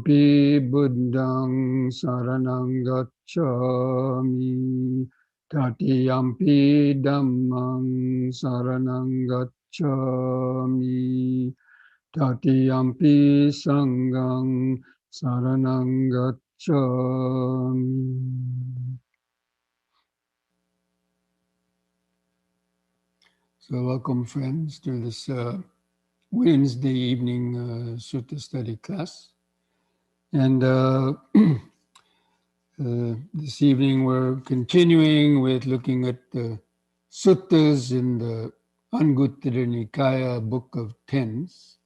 Pi buddhang saranang gacchami tatiyampi dhammang saranang gacchami tatiyampi sanghang saranang gacchami. So welcome friends to this Wednesday evening Sutta study class. And this evening we're continuing with looking at the suttas in the Anguttara Nikaya Book of Tens.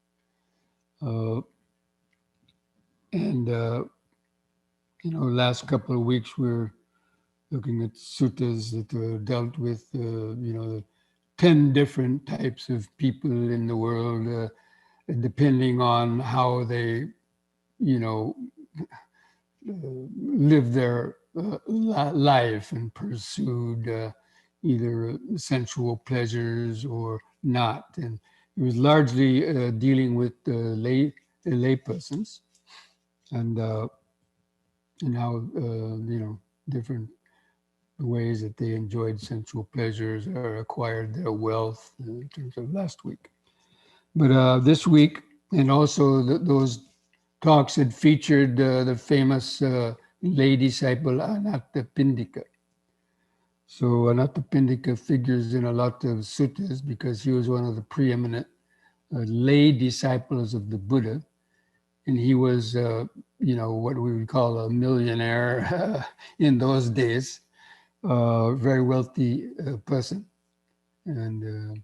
Last couple of weeks we're looking at suttas that dealt with, the 10 different types of people in the world, depending on how they, lived their life and pursued either sensual pleasures or not. And it was largely dealing with lay persons and how, different ways that they enjoyed sensual pleasures or acquired their wealth in terms of last week. But this week, and also those talks had featured the famous lay disciple Anathapindika. So Anathapindika figures in a lot of suttas because he was one of the preeminent lay disciples of the Buddha. And he was, what we would call a millionaire in those days, very wealthy person, and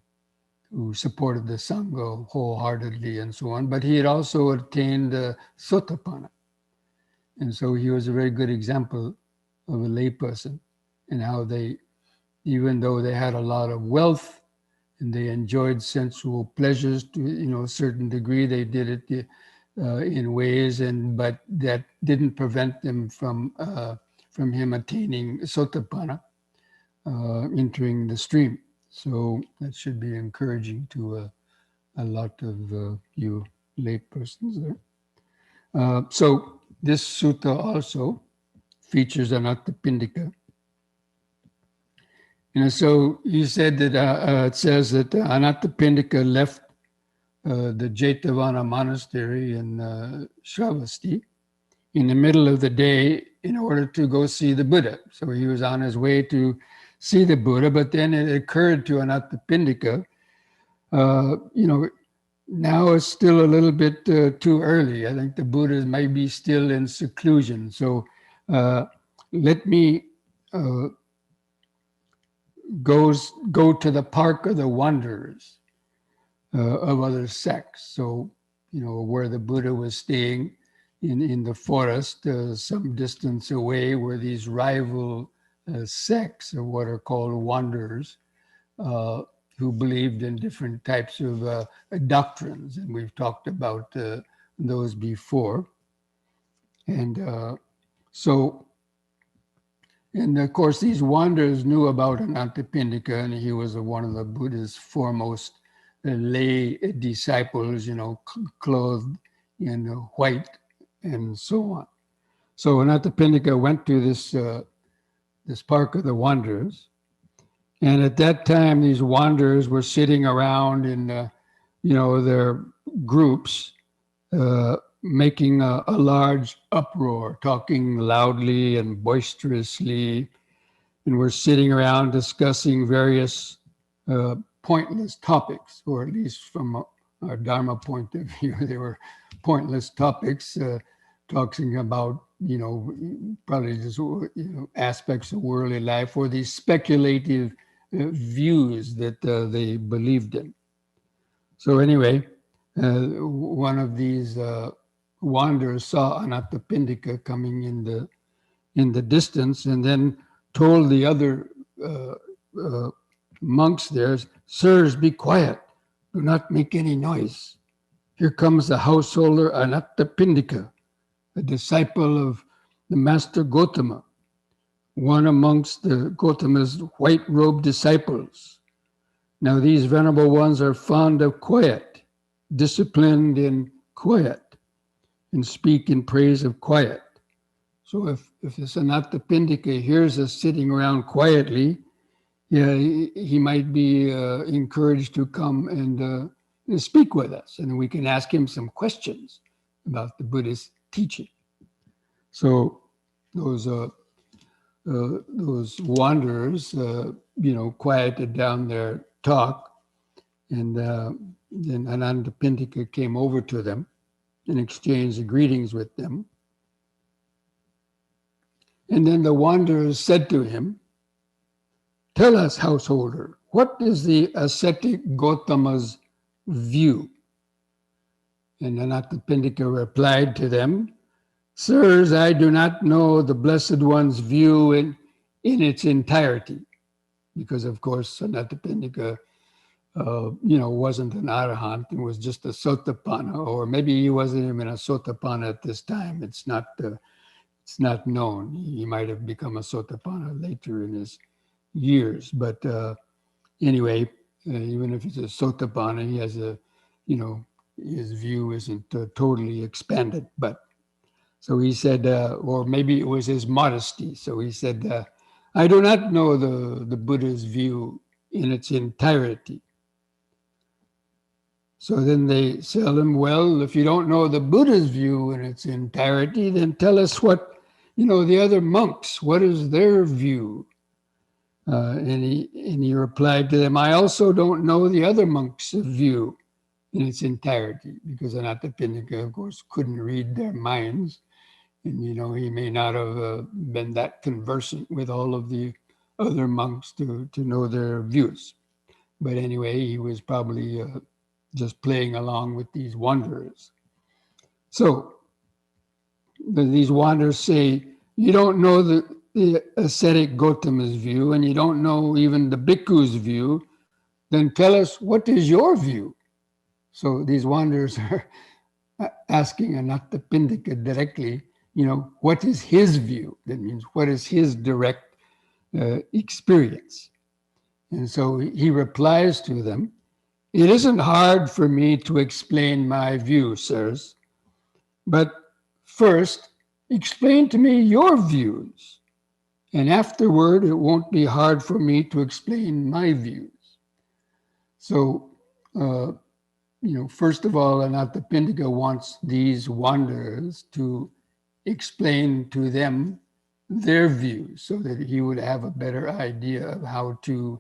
who supported the Sangha wholeheartedly and so on. But he had also attained Sotapanna. And so he was a very good example of a lay person and how they, even though they had a lot of wealth and they enjoyed sensual pleasures to a certain degree, they did it in ways, but that didn't prevent them from him attaining Sotapanna, entering the stream. So that should be encouraging to a lot of you lay persons there. So this sutta also features Anathapindika. So you said that it says that Anathapindika left the Jetavana monastery in Shravasti in the middle of the day in order to go see the Buddha. So he was on his way to see the Buddha, but then it occurred to Anathapindika, now it's still a little bit too early. I think the Buddha might be still in seclusion. So let me go to the park of the wanderers of other sects. So, where the Buddha was staying in the forest, some distance away, were these rival sects of what are called wanderers, who believed in different types of doctrines. And we've talked about those before. And and of course, these wanderers knew about Anathapindika, and he was one of the Buddha's foremost lay disciples, clothed in white and so on. So Anathapindika went to this park of the wanderers. And at that time, these wanderers were sitting around in, their groups, making a large uproar, talking loudly and boisterously, and were sitting around discussing various pointless topics, or at least from our Dharma point of view, they were pointless topics, talking about, probably just, aspects of worldly life, or these speculative views that they believed in. So anyway, one of these wanderers saw Anathapindika coming in the distance, and then told the other monks there, "Sirs, be quiet. Do not make any noise. Here comes the householder Anathapindika, a disciple of the master Gotama, one amongst the Gotama's white-robed disciples. Now these venerable ones are fond of quiet, disciplined in quiet. and speak in praise of quiet. So if this Anathapindika hears us sitting around quietly, yeah, he might be encouraged to come and speak with us, and we can ask him some questions about the Buddhist teaching. So those wanderers, quieted down their talk, and then Anathapindika came over to them and exchanged greetings with them. And then the wanderers said to him, "Tell us, householder, what is the ascetic Gautama's view?" And Anathapindika replied to them, "Sirs, I do not know the Blessed One's view in its entirety." Because, of course, Anathapindika, wasn't an arahant and was just a sotapanna, or maybe he wasn't even a sotapanna at this time. It's not known. He might have become a sotapanna later in his years. But anyway, even if he's a sotapanna, he has his view isn't totally expanded. But so he said, or maybe it was his modesty. So he said, "I do not know the Buddha's view in its entirety." So then they tell him, "Well, if you don't know the Buddha's view in its entirety, then tell us what, the other monks, what is their view?" And he replied to them, "I also don't know the other monks' view in its entirety," because Anathapindika, of course, couldn't read their minds. And, he may not have been that conversant with all of the other monks to know their views. But anyway, he was probably just playing along with these wanderers. So these wanderers say, "You don't know the ascetic Gautama's view, and you don't know even the bhikkhu's view, then tell us, what is your view?" So these wanderers are asking Anathapindika directly, what is his view? That means, what is his direct experience? And so he replies to them, "It isn't hard for me to explain my view, sirs, but first explain to me your views, and afterward it won't be hard for me to explain my views." So, first of all, Anathapindika wants these wanderers to explain to them their views so that he would have a better idea of how to,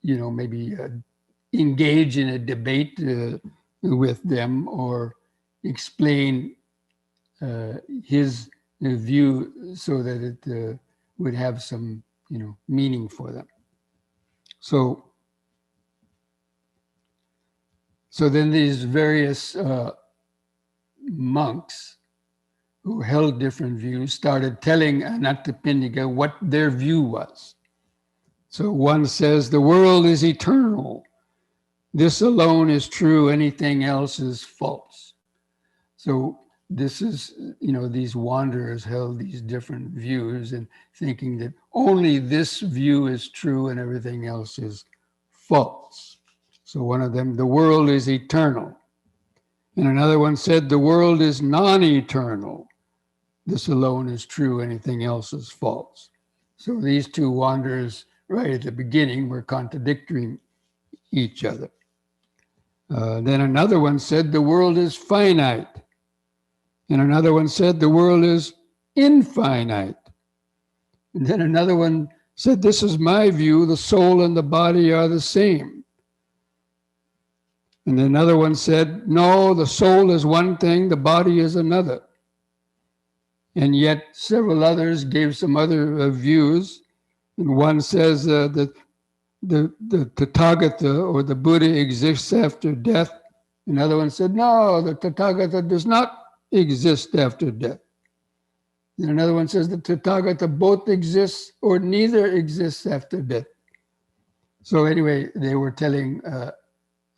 maybe engage in a debate with them, or explain his view so that it would have some, meaning for them. So then these various monks who held different views started telling Anathapindika what their view was. So one says, "The world is eternal. This alone is true. Anything else is false." So this is, these wanderers held these different views and thinking that only this view is true and everything else is false. So one of them, "The world is eternal." And another one said, "The world is non-eternal. This alone is true. Anything else is false." So these two wanderers, right at the beginning, were contradicting each other. Then another one said, "The world is finite." And another one said, "The world is infinite." And then another one said, "This is my view. The soul and the body are the same." And another one said, "No, the soul is one thing, the body is another." And yet several others gave some other views. And one says that the Tathagata, or the Buddha, exists after death. Another one said, "No, the Tathagata does not exist after death." And another one says the Tathagata both exists or neither exists after death. So anyway, they were telling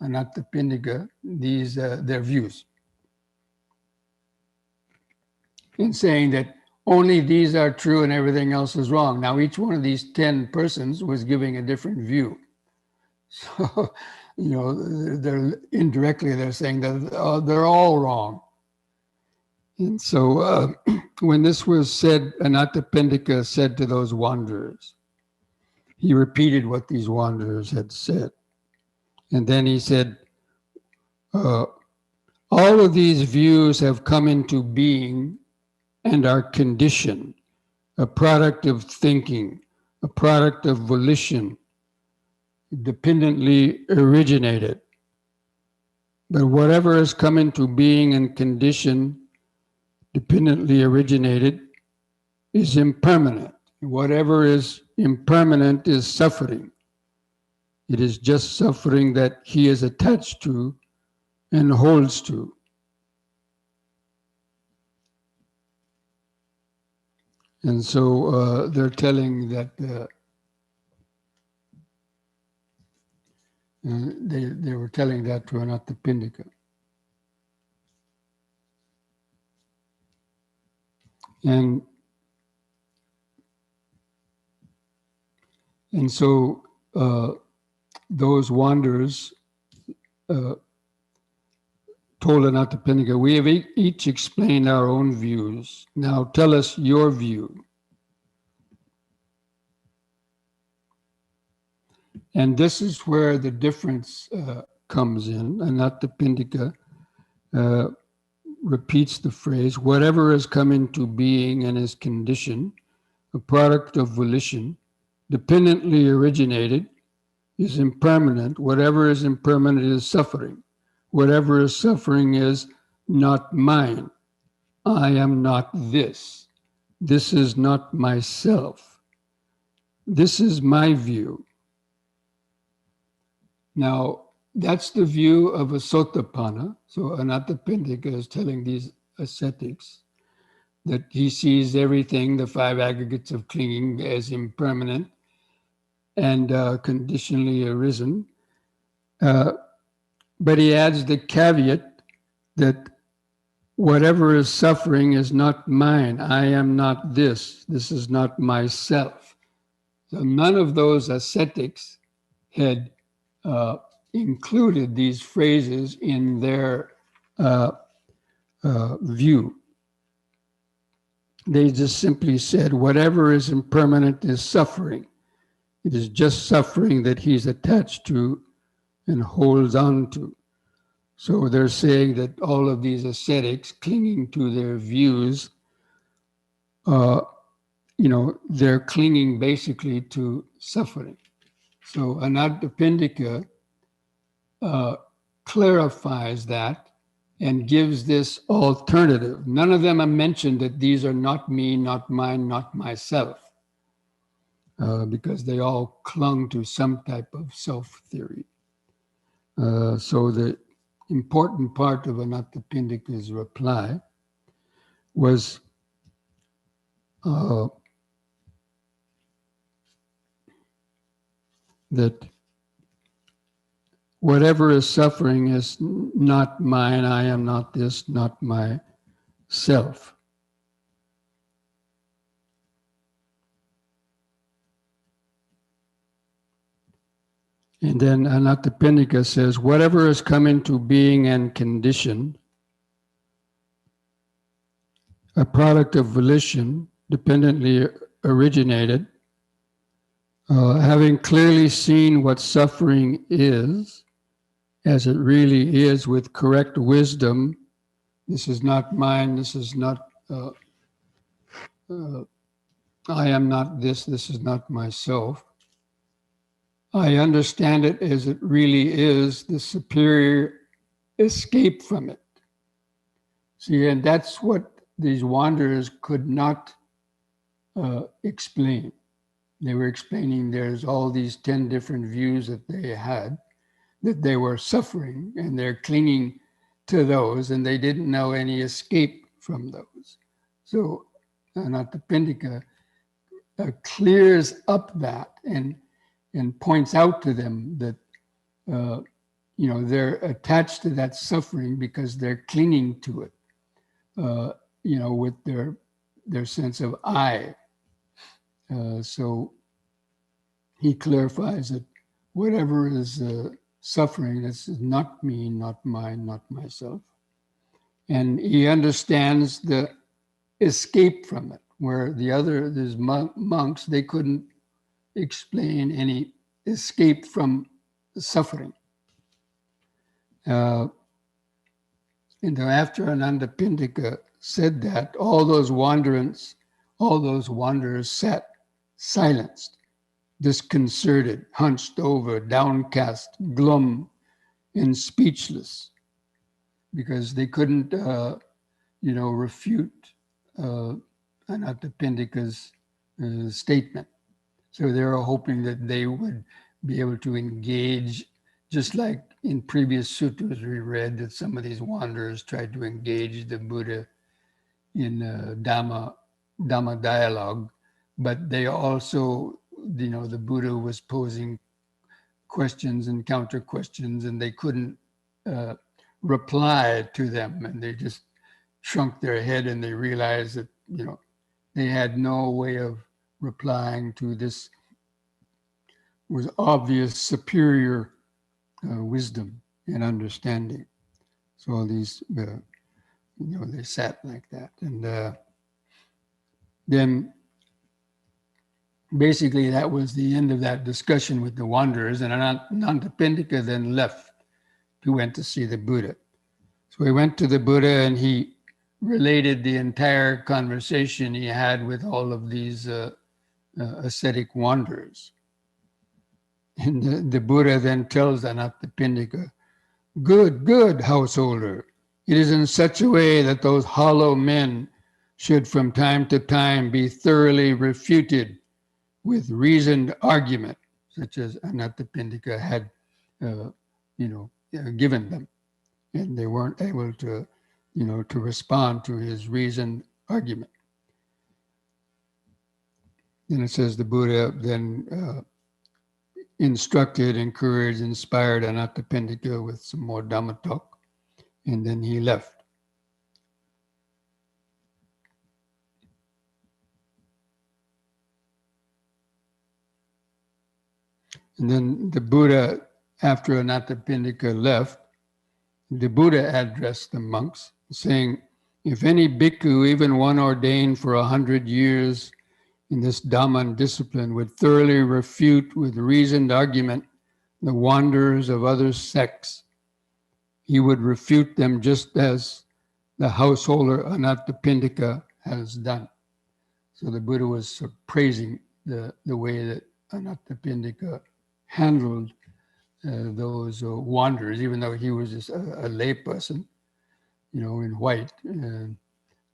Anathapindika these their views, in saying that only these are true and everything else is wrong. Now, each one of these 10 persons was giving a different view. So, they're indirectly, they're saying that they're all wrong. And so when this was said, Anathapindika said to those wanderers, he repeated what these wanderers had said. And then he said, all of these views have come into being and are conditioned, a product of thinking, a product of volition, dependently originated. But whatever has come into being and condition, dependently originated, is impermanent. Whatever is impermanent is suffering. It is just suffering that he is attached to and holds to. And so they're telling that they were telling that to Anathapindika. And so those wanderers told Anathapindika, we have each explained our own views. Now tell us your view. And this is where the difference comes in. Anathapindika repeats the phrase, whatever has come into being and is conditioned, a product of volition, dependently originated, is impermanent. Whatever is impermanent is suffering. Whatever is suffering is not mine. I am not this. This is not myself. This is my view. Now, that's the view of a Sotapanna. So Anathapindika is telling these ascetics that he sees everything, the five aggregates of clinging, as impermanent and conditionally arisen. But he adds the caveat that whatever is suffering is not mine. I am not this. This is not myself. So none of those ascetics had included these phrases in their view. They just simply said, whatever is impermanent is suffering. It is just suffering that he's attached to and holds on to. So they're saying that all of these ascetics clinging to their views, they're clinging basically to suffering. So Anathapindika clarifies that and gives this alternative. None of them have mentioned that these are not me, not mine, not myself, because they all clung to some type of self-theory. So the important part of Anathapindika's reply was that whatever is suffering is not mine, I am not this, not myself. And then Anathapindika says, whatever has come into being and condition, a product of volition, dependently originated, having clearly seen what suffering is, as it really is with correct wisdom, this is not mine, this is not, I am not this, this is not myself. I understand it as it really is, the superior escape from it. See, and that's what these wanderers could not explain. They were explaining there's all these 10 different views that they had, that they were suffering, and they're clinging to those, and they didn't know any escape from those. So Anathapindika clears up that and points out to them that they're attached to that suffering because they're clinging to it, with their sense of I. So he clarifies that whatever is suffering, this is not me, not mine, not myself. And he understands the escape from it, where these monks, they couldn't explain any escape from suffering. And after Anathapindika said that, all those wanderers sat silenced, disconcerted, hunched over, downcast, glum, and speechless, because they couldn't, refute Anathapindika's statement. So they were hoping that they would be able to engage, just like in previous suttas we read that some of these wanderers tried to engage the Buddha in Dhamma dialogue, but they also, the Buddha was posing questions and counter questions, and they couldn't reply to them, and they just shrunk their head, and they realized that they had no way of replying to this was obvious superior wisdom and understanding. So all these, they sat like that, and then basically that was the end of that discussion with the wanderers, and Anathapindika then left. He went to see the Buddha. So he went to the Buddha and he related the entire conversation he had with all of these ascetic wanderers. And the Buddha then tells Anathapindika, good, householder. It is in such a way that those hollow men should from time to time be thoroughly refuted with reasoned argument, such as Anathapindika had, given them. And they weren't able to, to respond to his reasoned argument. Then it says the Buddha then instructed, encouraged, inspired Anathapindika with some more Dhamma talk, and then he left. And then the Buddha, after Anathapindika left, the Buddha addressed the monks, saying, if any bhikkhu, even one ordained for 100 years in this Dhamma discipline, would thoroughly refute with reasoned argument the wanderers of other sects, he would refute them just as the householder Anathapindika has done. So the Buddha was praising the way that Anathapindika handled those wanderers, even though he was just a lay person, in white,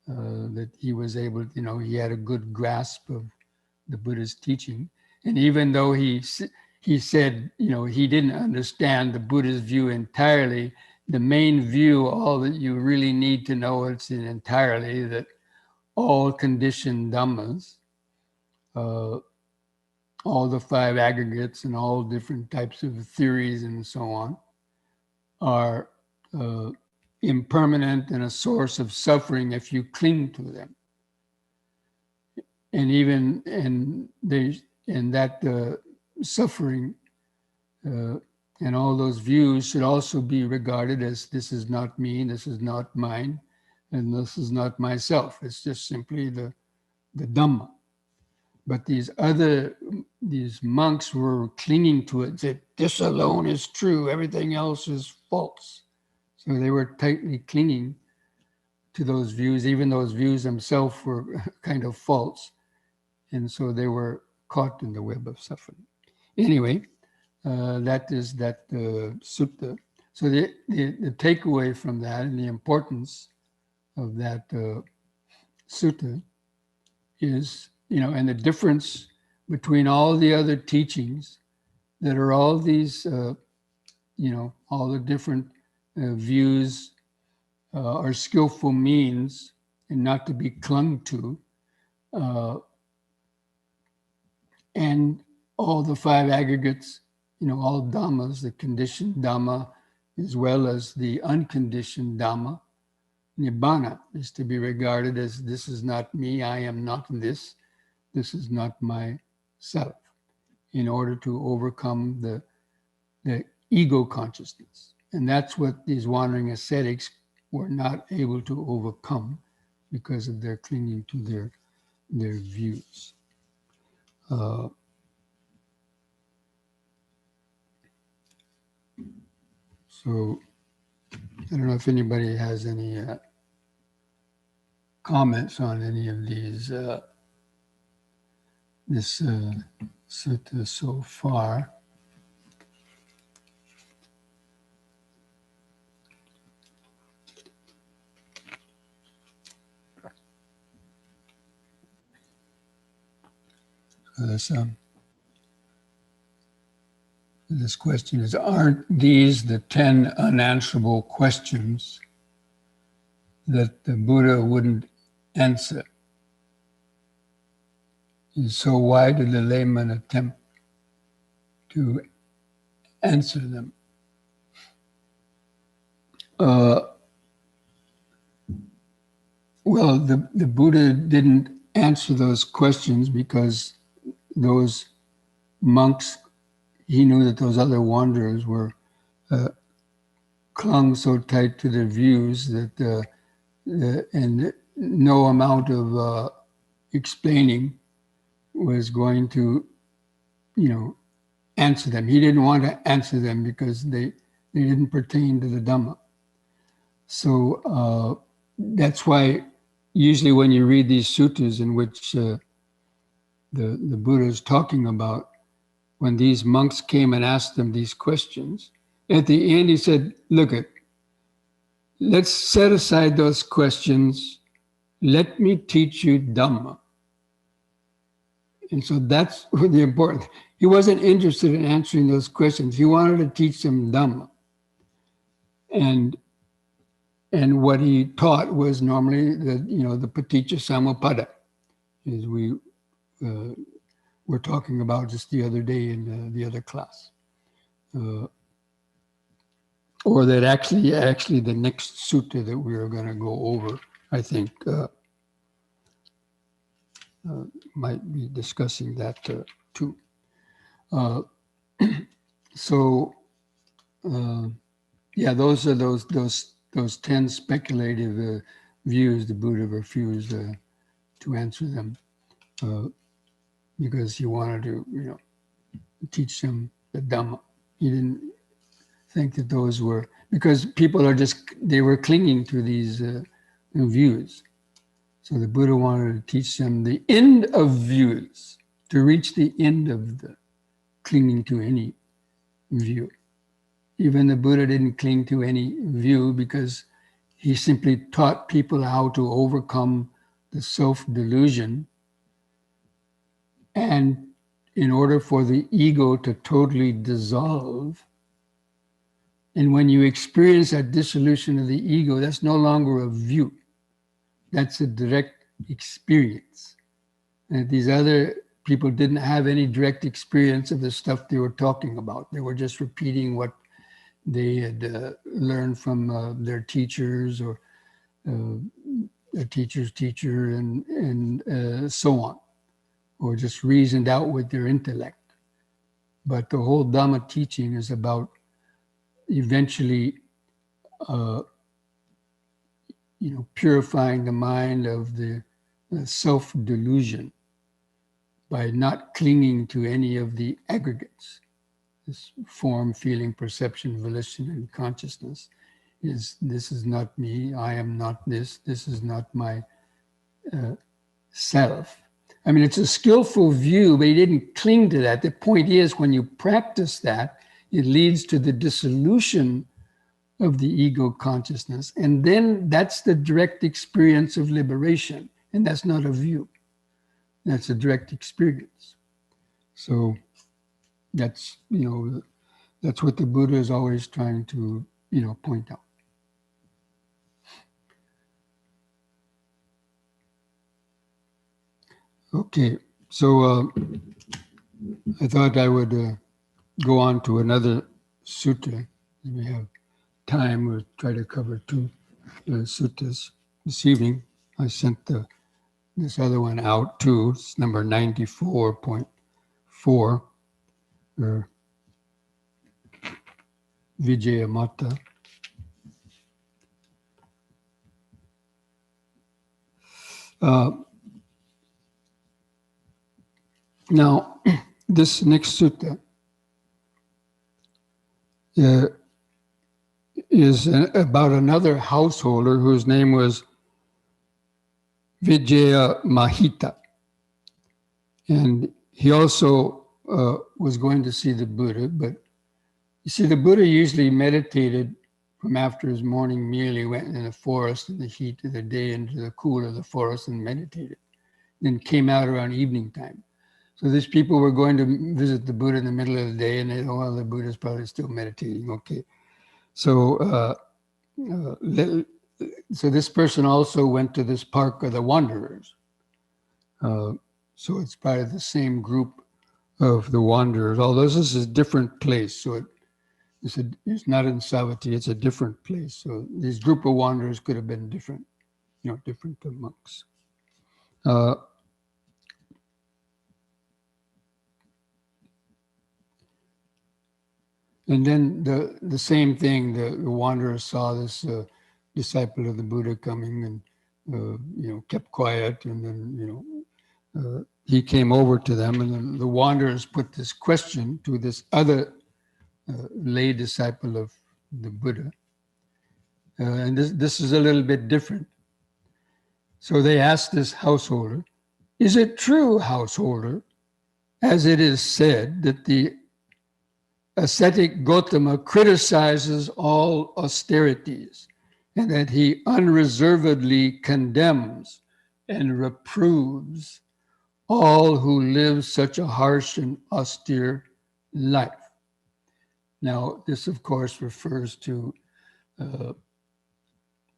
that he was able, he had a good grasp of the Buddha's teaching. And even though he said, he didn't understand the Buddha's view entirely, the main view, all that you really need to know it's in entirely, that all conditioned dhammas, all the five aggregates and all different types of theories and so on, are impermanent and a source of suffering if you cling to them. And even that suffering and all those views should also be regarded as this is not me, this is not mine, and this is not myself. It's just simply the Dhamma. But these monks were clinging to it, that this alone is true, everything else is false. So they were tightly clinging to those views, even those views themselves were kind of false. And so they were caught in the web of suffering. Anyway, that is that sutta. So the takeaway from that and the importance of that sutta is, and the difference between all the other teachings that are all these, all the different views are skillful means and not to be clung to, and all the five aggregates, all dhammas, the conditioned dhamma, as well as the unconditioned dhamma. Nibbana is to be regarded as this is not me, I am not this is not myself, in order to overcome the ego consciousness. And that's what these wandering ascetics were not able to overcome because of their clinging to their views. So I don't know if anybody has any comments on any of these, this sutta so far. This question is, aren't these the 10 unanswerable questions that the Buddha wouldn't answer? And so why did the layman attempt to answer them? Well, the Buddha didn't answer those questions because those monks, he knew that those other wanderers were clung so tight to their views that and no amount of explaining was going to, answer them. He didn't want to answer them because they didn't pertain to the Dhamma. So that's why usually when you read these suttas in which the Buddha is talking about, when these monks came and asked them these questions, at the end he said, look, let's set aside those questions. Let me teach you Dhamma. And so that's the important. He wasn't interested in answering those questions. He wanted to teach them Dhamma. And what he taught was normally the Paticca Samuppada, as we were talking about just the other day in the other class. Or that actually the next sutta that we are going to go over, I think, might be discussing that too. So, those are those 10 speculative views the Buddha refused to answer them because he wanted to, teach them the Dhamma. He didn't think that those were, because people they were clinging to these views. So the Buddha wanted to teach them the end of views, to reach the end of the clinging to any view. Even the Buddha didn't cling to any view because he simply taught people how to overcome the self-delusion, and in order for the ego to totally dissolve. And when you experience that dissolution of the ego, that's no longer a view. That's a direct experience. And these other people didn't have any direct experience of the stuff they were talking about. They were just repeating what they had learned from their teachers or a teacher's teacher and so on, or just reasoned out with their intellect. But the whole Dhamma teaching is about eventually purifying the mind of the self-delusion by not clinging to any of the aggregates. This form, feeling, perception, volition, and consciousness this is not me, I am not this is not my self. I mean, it's a skillful view, but he didn't cling to that. The point is, when you practice that, it leads to the dissolution of the ego consciousness. And then that's the direct experience of liberation. And that's not a view. That's a direct experience. So that's, that's what the Buddha is always trying to, point out. Okay, so I thought I would go on to another sutta. We have time. We'll try to cover two suttas this evening. I sent this other one out too. It's number 94.4, or Vijayamata. Now, this next sutta is about another householder whose name was Vijaya Mahita. And he also was going to see the Buddha, but you see, the Buddha usually meditated from after his morning meal. He went in the forest in the heat of the day into the cool of the forest and meditated, then came out around evening time. So these people were going to visit the Buddha in the middle of the day, and they thought, well, the Buddha's probably still meditating. Okay. So so this person also went to this park of the wanderers. So it's part of the same group of the wanderers, although this is a different place. So it's not in Savatthi, it's a different place. So this group of wanderers could have been different, different monks. And then the same thing, the wanderer saw this disciple of the Buddha coming and, kept quiet. And then, he came over to them, and then the wanderers put this question to this other lay disciple of the Buddha. And this is a little bit different. So they asked this householder, is it true, householder, as it is said that the ascetic Gautama criticizes all austerities and that he unreservedly condemns and reproves all who live such a harsh and austere life? Now, this, of course, refers to the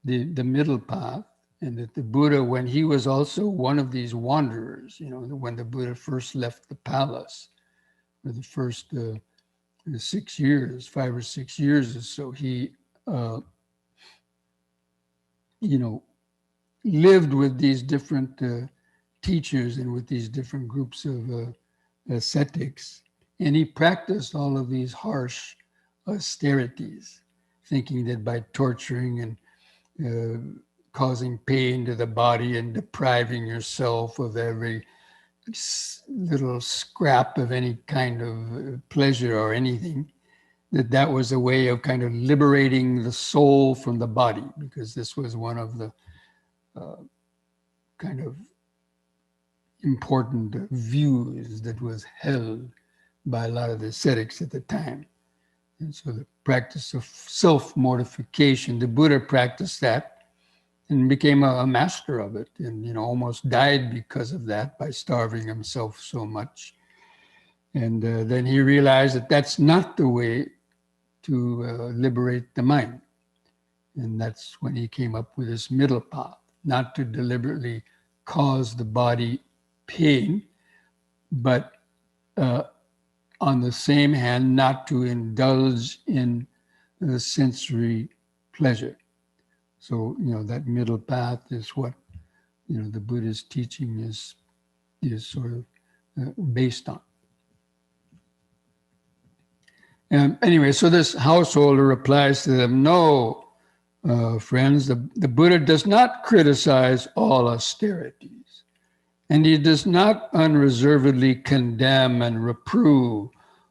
middle path, and that the Buddha, when he was also one of these wanderers, when the Buddha first left the palace for the first 6 years, 5 or 6 years or so, he, lived with these different teachers and with these different groups of ascetics, and he practiced all of these harsh austerities, thinking that by torturing and causing pain to the body and depriving yourself of every little scrap of any kind of pleasure or anything, that was a way of kind of liberating the soul from the body, because this was one of the kind of important views that was held by a lot of the ascetics at the time. And so the practice of self-mortification, the Buddha practiced that and became a master of it, and almost died because of that, by starving himself so much. And then he realized that that's not the way to liberate the mind. And that's when he came up with this middle path, not to deliberately cause the body pain, but on the same hand, not to indulge in sensory pleasure. So, that middle path is what, the Buddha's teaching is sort of based on. And anyway, so this householder replies to them, no, friends, the Buddha does not criticize all austerities, and he does not unreservedly condemn and reprove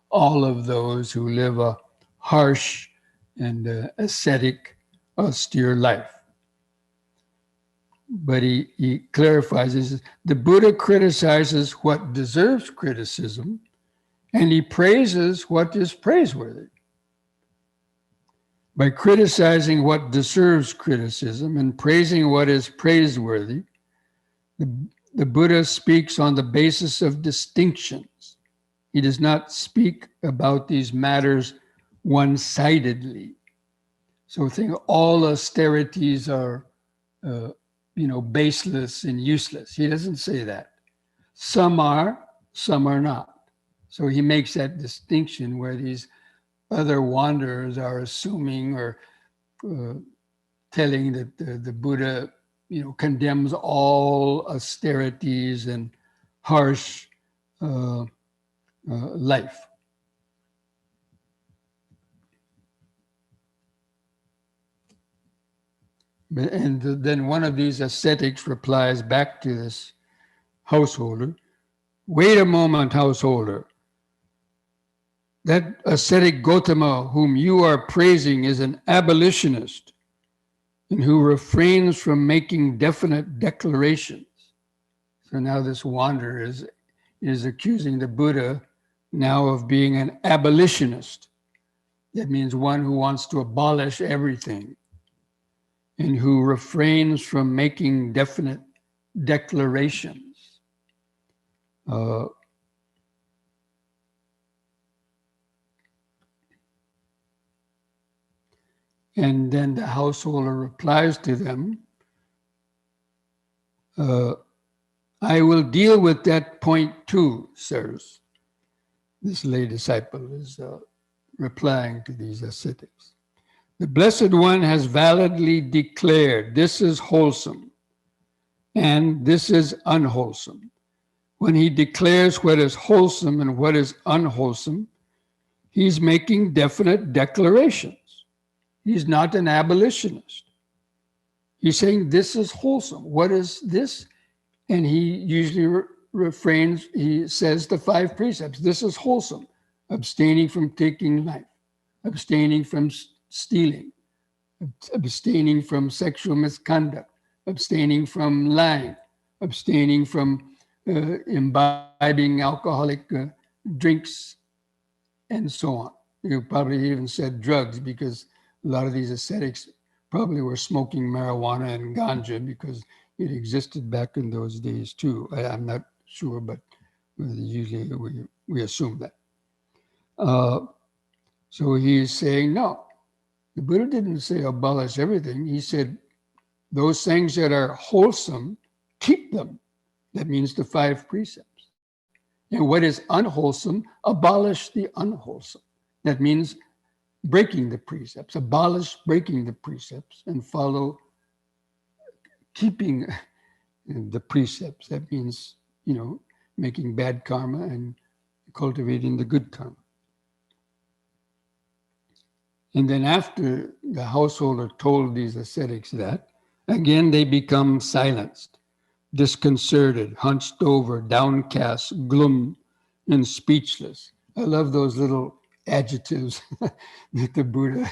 all of those who live a harsh and ascetic, austere life. But he clarifies, he says, the Buddha criticizes what deserves criticism, and he praises what is praiseworthy. By criticizing what deserves criticism and praising what is praiseworthy, the Buddha speaks on the basis of distinctions. He does not speak about these matters one-sidedly. So think all austerities are, baseless and useless. He doesn't say that. Some are not. So he makes that distinction where these other wanderers are assuming or telling that the Buddha, condemns all austerities and harsh life. And then one of these ascetics replies back to this householder, "Wait a moment, householder. That ascetic Gautama whom you are praising is an abolitionist and who refrains from making definite declarations." So now this wanderer is accusing the Buddha now of being an abolitionist. That means one who wants to abolish everything and who refrains from making definite declarations. And then the householder replies to them, "I will deal with that point too, sirs." This lay disciple is replying to these ascetics. "The Blessed One has validly declared this is wholesome and this is unwholesome. When he declares what is wholesome and what is unwholesome, he's making definite declarations. He's not an abolitionist. He's saying this is wholesome. What is this? And he usually refrains, he says the 5 precepts. This is wholesome. Abstaining from taking life, abstaining from stealing, abstaining from sexual misconduct, abstaining from lying, abstaining from imbibing alcoholic drinks, and so on. You probably even said drugs, because a lot of these ascetics probably were smoking marijuana and ganja because it existed back in those days too. I'm not sure, but usually we assume that. So he's saying, no, the Buddha didn't say abolish everything. He said those things that are wholesome, keep them. That means the 5 precepts. And what is unwholesome, abolish the unwholesome. That means breaking the precepts, abolish breaking the precepts and follow keeping the precepts. That means, making bad karma and cultivating the good karma. And then after the householder told these ascetics that, again, they become silenced, disconcerted, hunched over, downcast, glum, and speechless. I love those little adjectives that the Buddha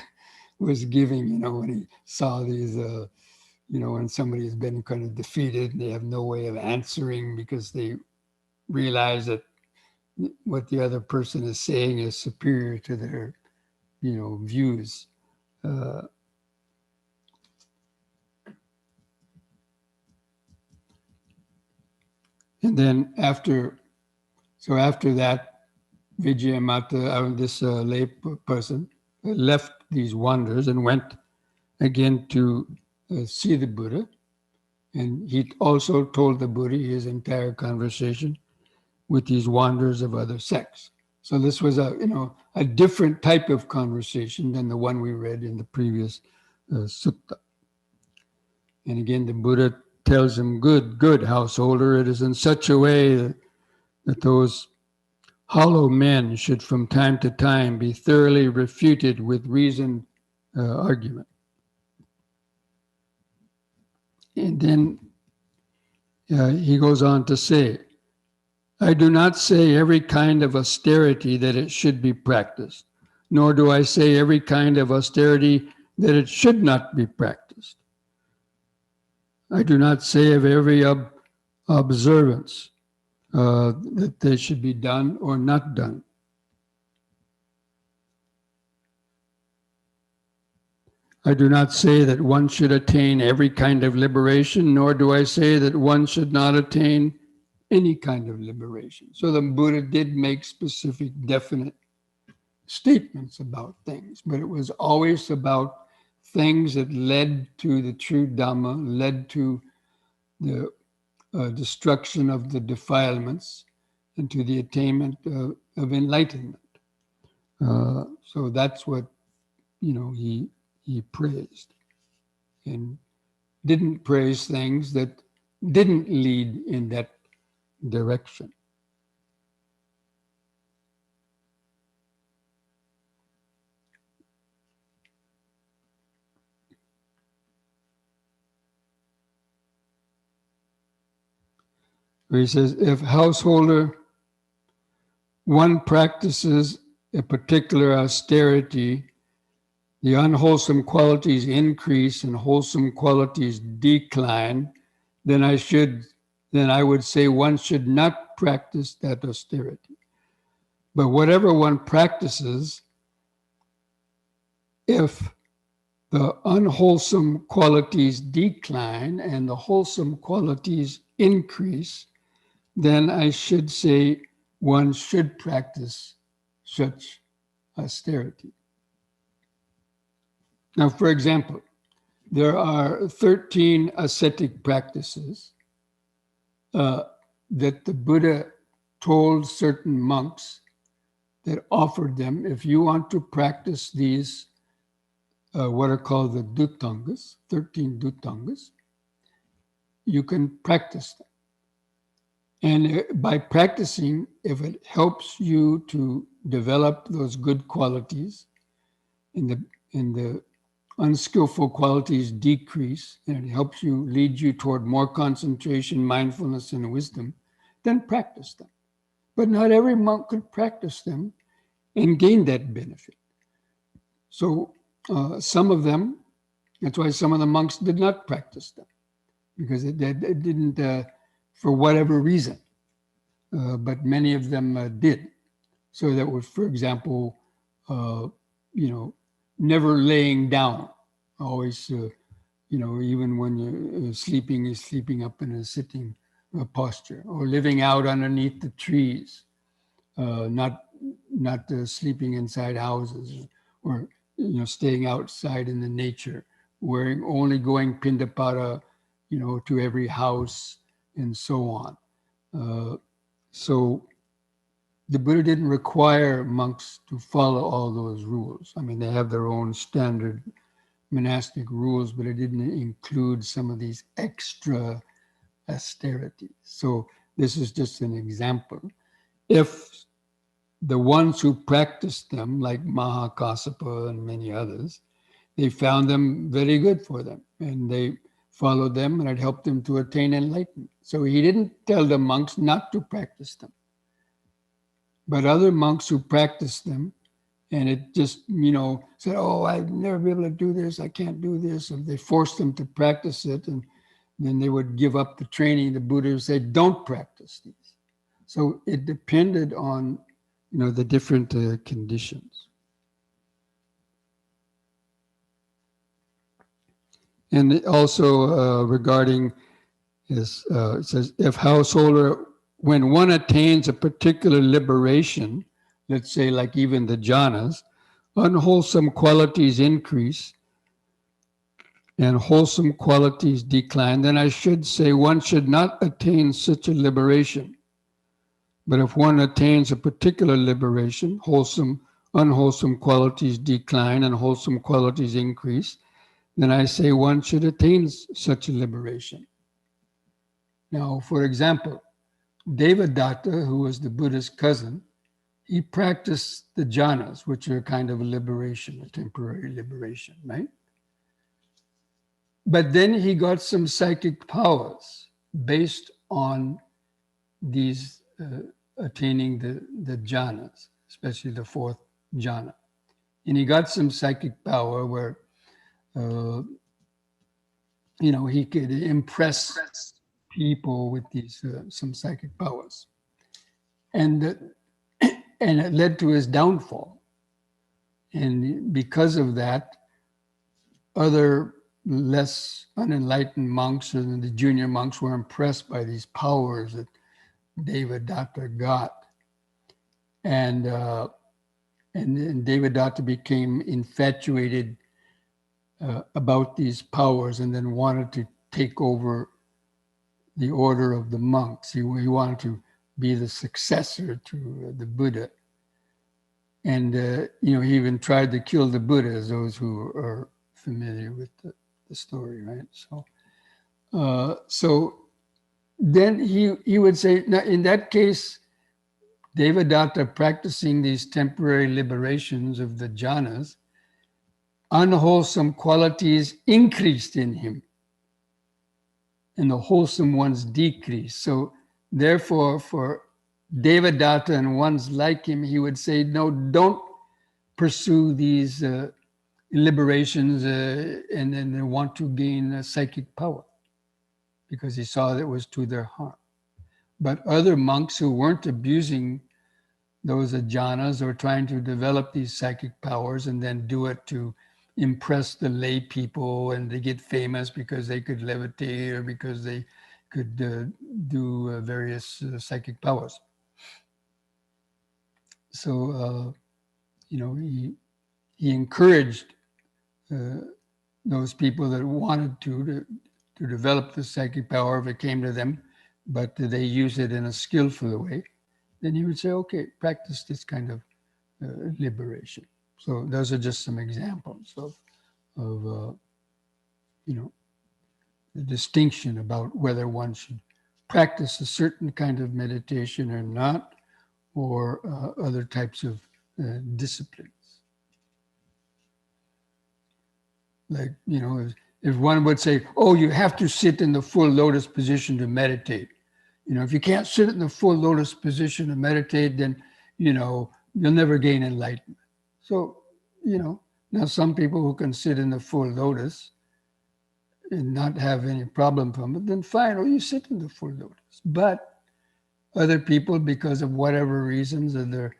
was giving, when he saw these, when somebody has been kind of defeated and they have no way of answering because they realize that what the other person is saying is superior to their, views. And then after that, Vijayamata, this lay person, left these wanderers and went again to see the Buddha. And he also told the Buddha his entire conversation with these wanderers of other sects. So this was a different type of conversation than the one we read in the previous sutta. And again, the Buddha tells him, good, householder, it is in such a way that those hollow men should from time to time be thoroughly refuted with reasoned argument. And then he goes on to say, I do not say every kind of austerity that it should be practiced, nor do I say every kind of austerity that it should not be practiced. I do not say of every observance that they should be done or not done. I do not say that one should attain every kind of liberation, nor do I say that one should not attain any kind of liberation. So the Buddha did make specific, definite statements about things, but it was always about things that led to the true Dhamma, led to the destruction of the defilements and to the attainment of enlightenment. So that's what, he praised, and didn't praise things that didn't lead in that direction. where he says, if householder one practices a particular austerity, the unwholesome qualities increase and wholesome qualities decline, then I would say one should not practice that austerity. But whatever one practices, if the unwholesome qualities decline and the wholesome qualities increase, then I should say one should practice such austerity. Now, for example, there are 13 ascetic practices that the Buddha told certain monks that offered them, if you want to practice these, what are called the Dhuttangas, 13 Dhuttangas, you can practice them. And by practicing, if it helps you to develop those good qualities, and the unskillful qualities decrease, and it helps you, lead you toward more concentration, mindfulness, and wisdom, then practice them. But not every monk could practice them and gain that benefit. So some of them, that's why some of the monks did not practice them, because it didn't, for whatever reason, but many of them did. So that was, for example, never laying down, always, even when you're sleeping, is sleeping up in a sitting posture, or living out underneath the trees, not sleeping inside houses, or staying outside in the nature, only going pindapata, to every house, and so on. So the Buddha didn't require monks to follow all those rules. I mean, they have their own standard monastic rules, but it didn't include some of these extra austerities. So this is just an example. If the ones who practiced them, like Mahakassapa and many others, they found them very good for them, and they followed them, and it helped them to attain enlightenment. So he didn't tell the monks not to practice them. But other monks who practiced them, and it just, said, oh, I'd never be able to do this, I can't do this, and they forced them to practice it, and then they would give up the training. The Buddha would say, don't practice these. So it depended on, the different conditions. And also regarding this, it says, if householder, when one attains a particular liberation, let's say like even the jhanas, unwholesome qualities increase and wholesome qualities decline, then I should say one should not attain such a liberation. But if one attains a particular liberation, unwholesome qualities decline and wholesome qualities increase, then I say one should attain such a liberation. Now, for example, Devadatta, who was the Buddha's cousin, he practiced the jhanas, which are kind of a liberation, a temporary liberation, right? But then he got some psychic powers based on these attaining the jhanas, especially the fourth jhana. And he got some psychic power where, he could impress people with these some psychic powers. And it led to his downfall. And because of that, other less unenlightened monks and the junior monks were impressed by these powers that Devadatta got. And Devadatta became infatuated about these powers, and then wanted to take over the order of the monks. He wanted to be the successor to the Buddha. And, he even tried to kill the Buddha, as those who are familiar with the story, right? So then he would say, now in that case, Devadatta practicing these temporary liberations of the jhanas, unwholesome qualities increased in him, and the wholesome ones decreased. So therefore, for Devadatta and ones like him, he would say, no, don't pursue these liberations and then they want to gain psychic power, because he saw that it was to their harm. But other monks who weren't abusing those jhanas or trying to develop these psychic powers and then do it to impress the lay people and to get famous because they could levitate or because they could do various psychic powers. So, he encouraged those people that wanted to develop the psychic power if it came to them, but they use it in a skillful way. Then he would say, okay, practice this kind of liberation. So those are just some examples of the distinction about whether one should practice a certain kind of meditation or not, or other types of disciplines. Like, if one would say, oh, you have to sit in the full lotus position to meditate. If you can't sit in the full lotus position to meditate, then, you'll never gain enlightenment. So, now some people who can sit in the full lotus and not have any problem from it, then fine, you sit in the full lotus. But other people, because of whatever reasons, or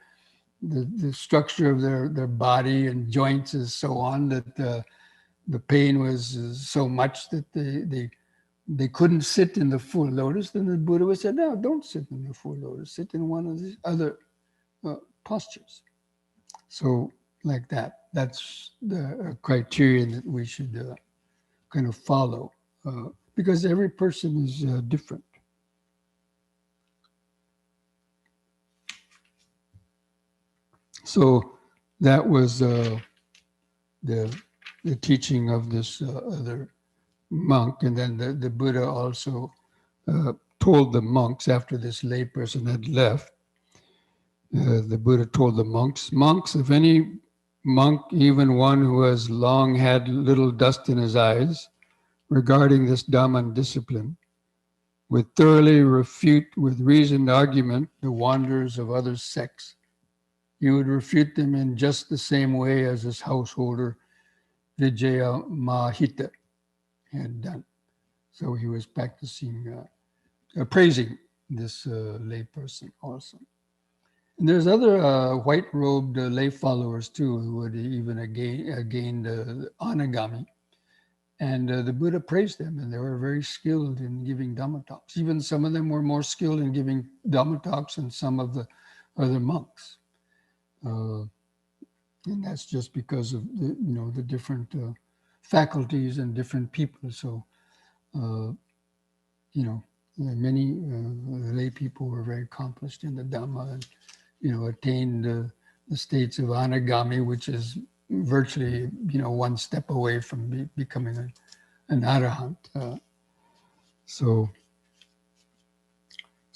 the structure of their body and joints is so on that the pain was so much that they couldn't sit in the full lotus, then the Buddha would say, no, don't sit in the full lotus, sit in one of these other postures. So like that, that's the criterion that we should kind of follow, because every person is different. So that was the teaching of this other monk. And then the Buddha also told the monks, after this layperson had left, the Buddha told the monks, if any monk, even one who has long had little dust in his eyes regarding this Dhamma and discipline, would thoroughly refute with reasoned argument the wanderers of other sects, he would refute them in just the same way as his householder Vijaya Mahita had done. So he was practicing, praising this layperson also. And there's other white-robed lay followers too, who would even gained anagami. And the Buddha praised them, and they were very skilled in giving Dhamma talks. Even some of them were more skilled in giving Dhamma talks than some of the other monks. And that's just because of the different faculties and different people. So, many lay people were very accomplished in the Dhamma and, attained the states of anagami, which is virtually, one step away from becoming an arahant. So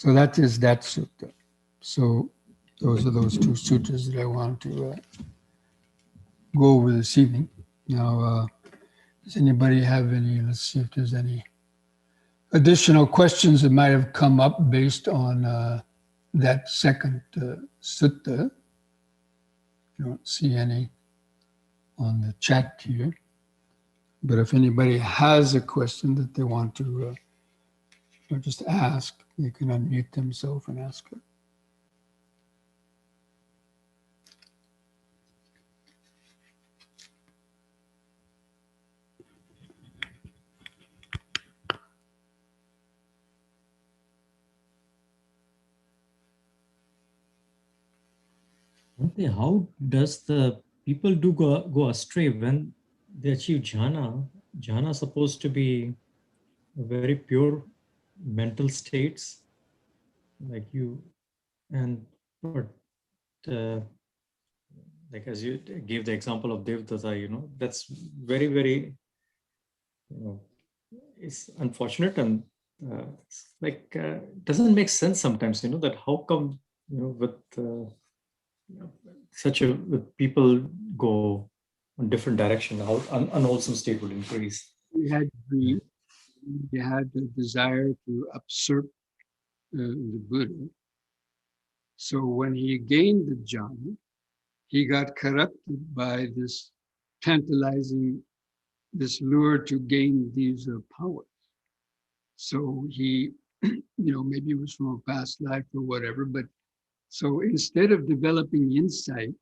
that is that sutta. So those are those two sutras that I want to go over this evening. Now, does anybody have any, let's see if there's any additional questions that might have come up based on that second sutta. I don't see any on the chat here. But if anybody has a question that they want to just ask, they can unmute themselves and ask it. Bhante, how does the people do go astray when they achieve jhana? Jhana is supposed to be a very pure mental states, like you, and but like as you gave the example of Devdatta, that's very, very, it's unfortunate and doesn't make sense sometimes, that how come, with with people go on different direction, how unwholesome state would increase. We had greed, we had the desire to usurp the Buddha. So when he gained the jhana, he got corrupted by this tantalizing, this lure to gain these powers. So he, maybe it was from a past life or whatever, but so instead of developing insight,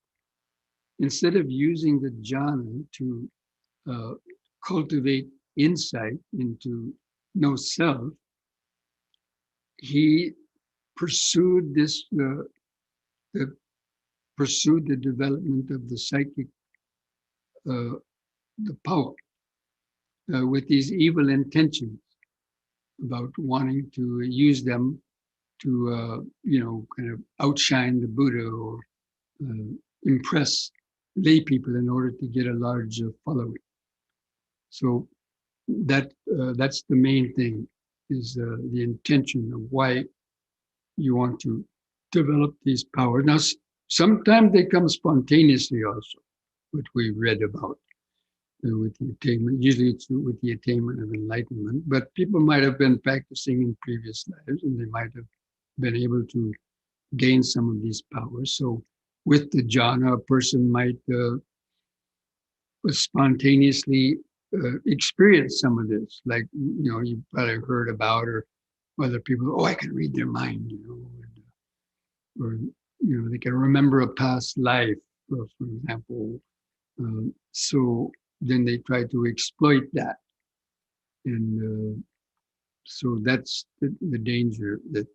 instead of using the jhana to uh, cultivate insight into no self, he pursued the pursued the development of the psychic, the power, with these evil intentions about wanting to use them to, kind of outshine the Buddha or impress lay people in order to get a large following. So that's the main thing, is the intention of why you want to develop these powers. Now, sometimes they come spontaneously also, which we read about with the attainment. Usually it's with the attainment of enlightenment, but people might have been practicing in previous lives and they might have been able to gain some of these powers. So with the jhana, a person might spontaneously experience some of this. Like, you probably heard about, or other people, oh, I can read their mind, or, they can remember a past life, for example. So then they try to exploit that. And so that's the danger, that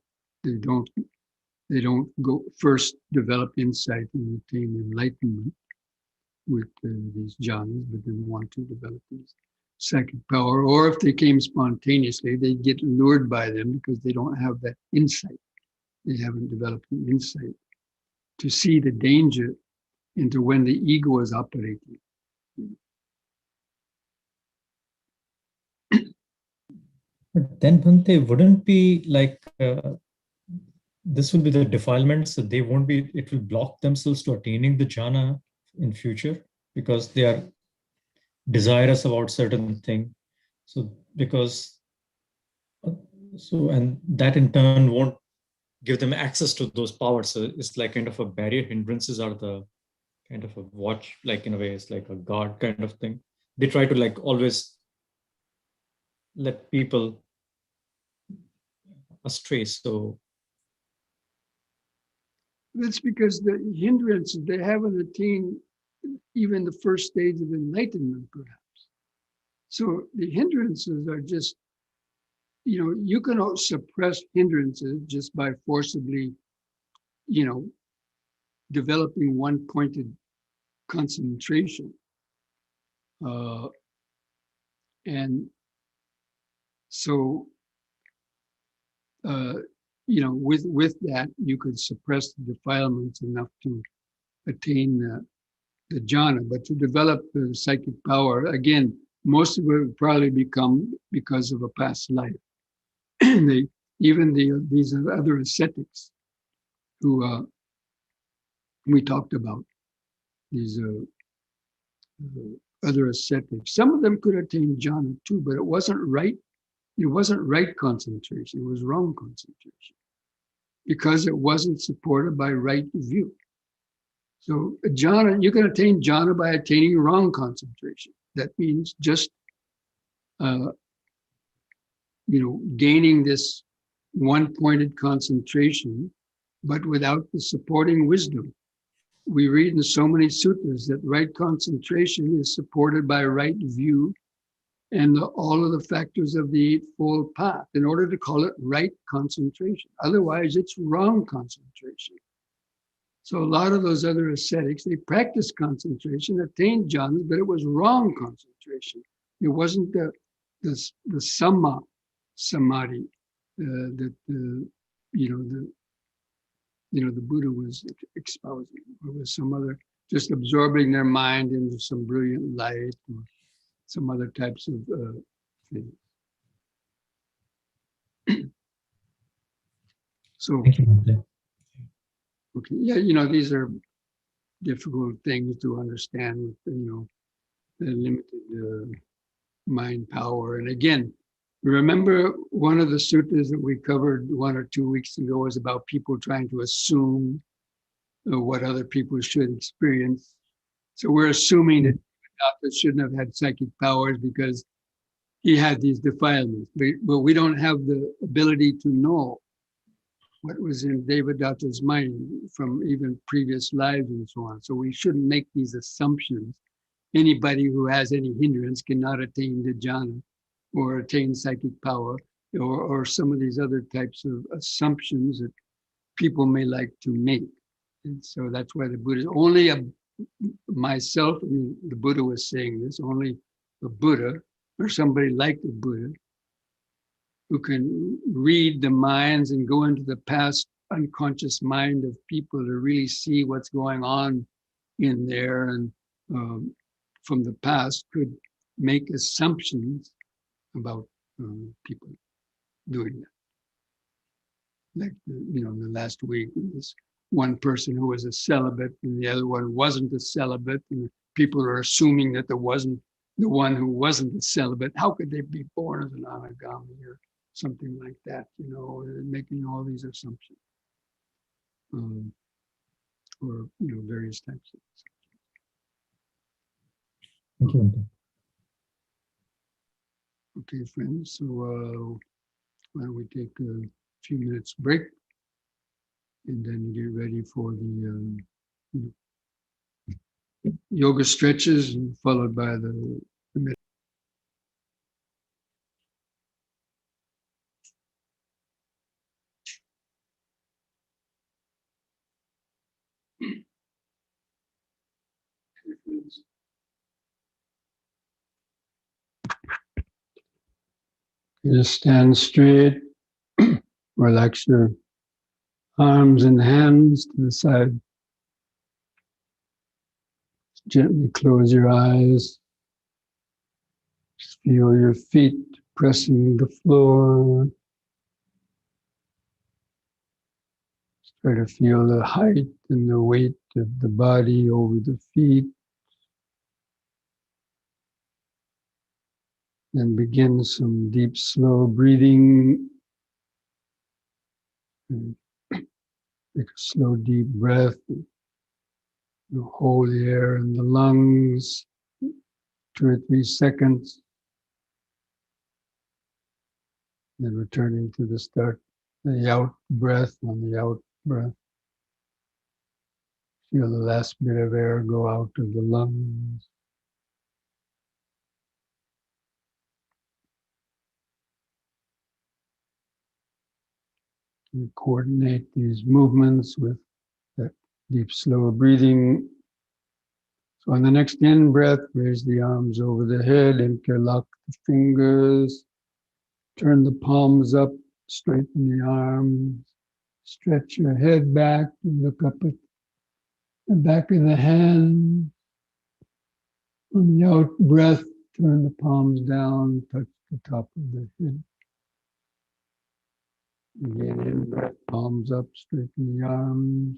they don't go first develop insight and attain enlightenment with these jhanas, but then want to develop these psychic power. Or if they came spontaneously, they get lured by them because they don't have that insight. They haven't developed the insight to see the danger into when the ego is operating. But then, Bhante, wouldn't be like this will be the defilement, so they won't be, it will block themselves to attaining the jhana in future because they are desirous about certain thing. So because and that in turn won't give them access to those powers. So it's like kind of a barrier. Hindrances are the kind of a watch, like in a way, it's like a guard kind of thing. They try to like always let people astray. So That's because the hindrances, they haven't attained even the first stage of enlightenment, perhaps. So the hindrances are just, you can suppress hindrances just by forcibly, developing one pointed concentration. And so, with that, you could suppress the defilements enough to attain the jhana. But to develop the psychic power, again, most of it would probably become because of a past life. These other ascetics who we talked about, these other ascetics. Some of them could attain jhana too, but it wasn't right. It wasn't right concentration. It was wrong concentration because it wasn't supported by right view. So jhana, you can attain jhana by attaining wrong concentration. That means just, gaining this one-pointed concentration, but without the supporting wisdom. We read in so many sutras that right concentration is supported by right view and all of the factors of the Eightfold Path in order to call it right concentration. Otherwise, it's wrong concentration. So a lot of those other ascetics, they practiced concentration, attained jhanas, but it was wrong concentration. It wasn't the samma samadhi that the Buddha was espousing. It was some other, just absorbing their mind into some brilliant light or some other types of things. So, thank you, Bhante. okay, yeah, these are difficult things to understand with, the limited mind power. And again, Remember one of the suttas that we covered 1 or 2 weeks ago was about people trying to assume what other people should experience. So we're assuming that Anathapindika shouldn't have had psychic powers because he had these defilements, but we don't have the ability to know what was in Devadatta's mind from even previous lives and so on. So we shouldn't make these assumptions. Anybody who has any hindrance cannot attain the jhana or attain psychic power or some of these other types of assumptions that people may like to make. And so that's why the Buddha, myself, I mean, the Buddha was saying this, only a Buddha or somebody like the Buddha who can read the minds and go into the past unconscious mind of people to really see what's going on in there and from the past could make assumptions about people doing that. Like, in the last week, this one person who was a celibate and the other one wasn't a celibate, and people are assuming that there wasn't the one who wasn't a celibate. How could they be born as an anagami or something like that? Making all these assumptions, or various types of. Thank you, Bhante. Okay, friends. So why don't we take a few minutes break and then get ready for the yoga stretches, followed by the meditations. Just stand straight, relax your arms and hands to the side. Gently close your eyes. Just feel your feet pressing the floor. Try to feel the height and the weight of the body over the feet. And begin some deep, slow breathing. And take a slow, deep breath. Hold the air in the lungs 2 or 3 seconds. Then returning to the start, the out breath on the out breath. Feel the last bit of air go out of the lungs. You coordinate these movements with that deep, slow breathing. So on the next in breath, raise the arms over the head, interlock the fingers, turn the palms up, straighten the arms, stretch your head back, and look up at the back of the hand. On the out breath, turn the palms down, touch the top of the head. Again, in breath, palms up, straighten the arms,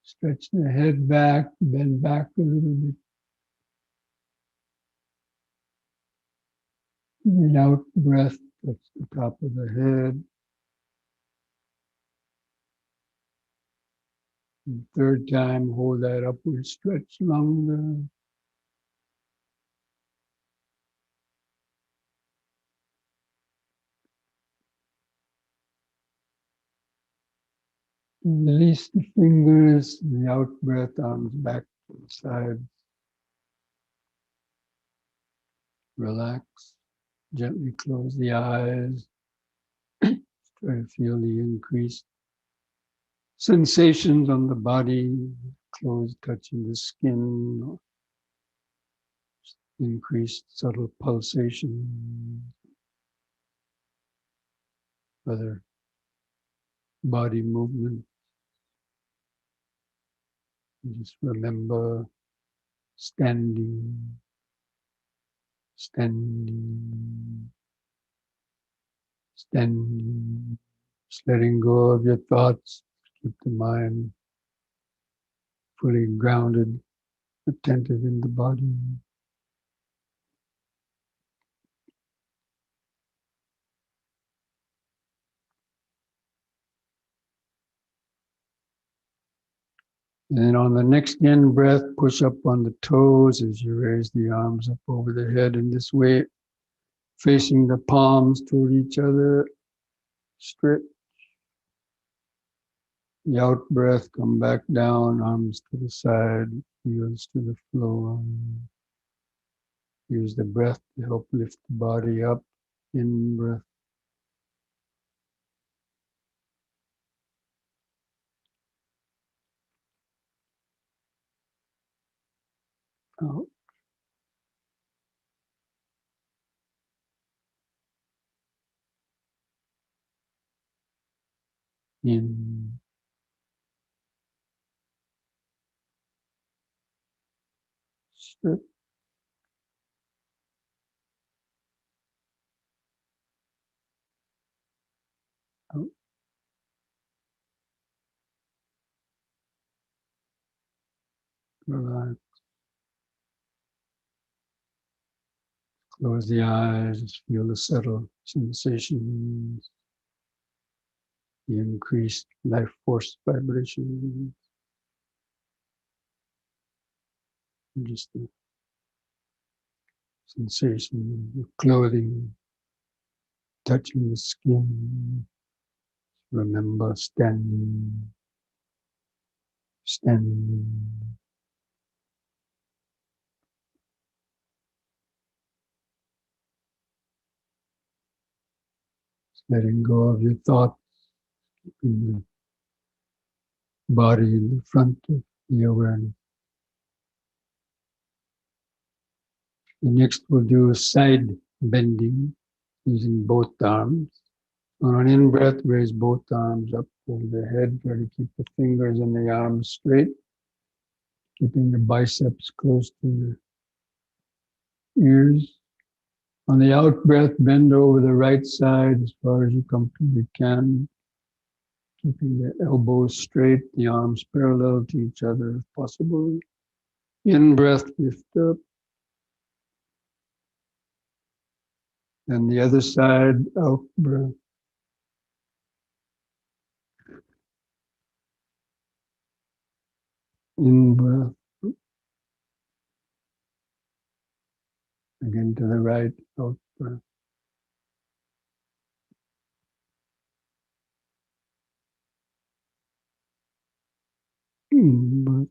stretch the head back, bend back a little bit. And out breath, touch the top of the head. And third time, hold that upward stretch longer. Release the fingers, and the out breath, arms back to the side. Relax. Gently close the eyes. Try to feel the increased sensations on the body, close touching the skin, increased subtle pulsation, other body movement. Just remember standing, standing, standing, just letting go of your thoughts, keep the mind fully grounded, attentive in the body. And then on the next in breath, push up on the toes as you raise the arms up over the head in this way, facing the palms toward each other. Stretch. The out breath, come back down, arms to the side, heels to the floor. Use the breath to help lift the body up. In breath. Out. In. Stretch. Out. Relax. Close the eyes, just feel the subtle sensations, the increased life force vibration, just the sensation of clothing touching the skin. Remember standing, standing. Letting go of your thoughts, keeping the body in the front of the awareness. And next we'll do a side bending using both arms. On an in-breath, raise both arms up over the head. Try to keep the fingers and the arms straight, keeping the biceps close to the ears. On the out-breath, bend over the right side as far as you comfortably can, keeping the elbows straight, the arms parallel to each other if possible. In-breath, lift up. And the other side, out-breath. In-breath. Again to the right, out-breath. In-breath.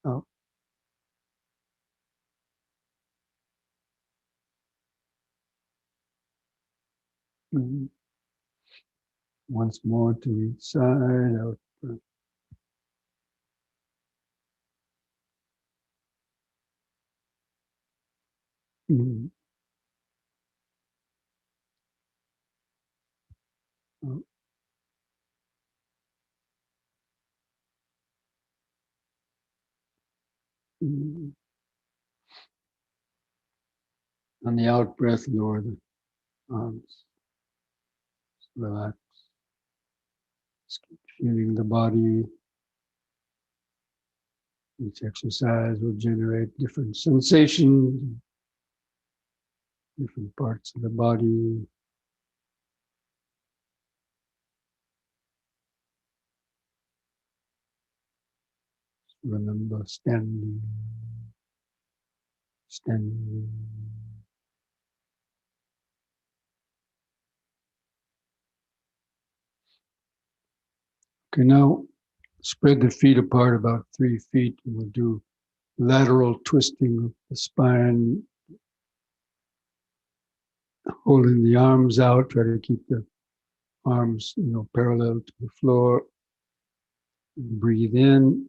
Out. In. Once more to each side, out-breath. In. Out. In. On the out-breath, lower the arms. Relax. Just keep feeling the body. Each exercise will generate different sensations, different parts of the body. Remember standing, standing. Okay, now spread the feet apart about 3 feet, and we'll do lateral twisting of the spine, holding the arms out. Try to keep the arms, parallel to the floor. Breathe in.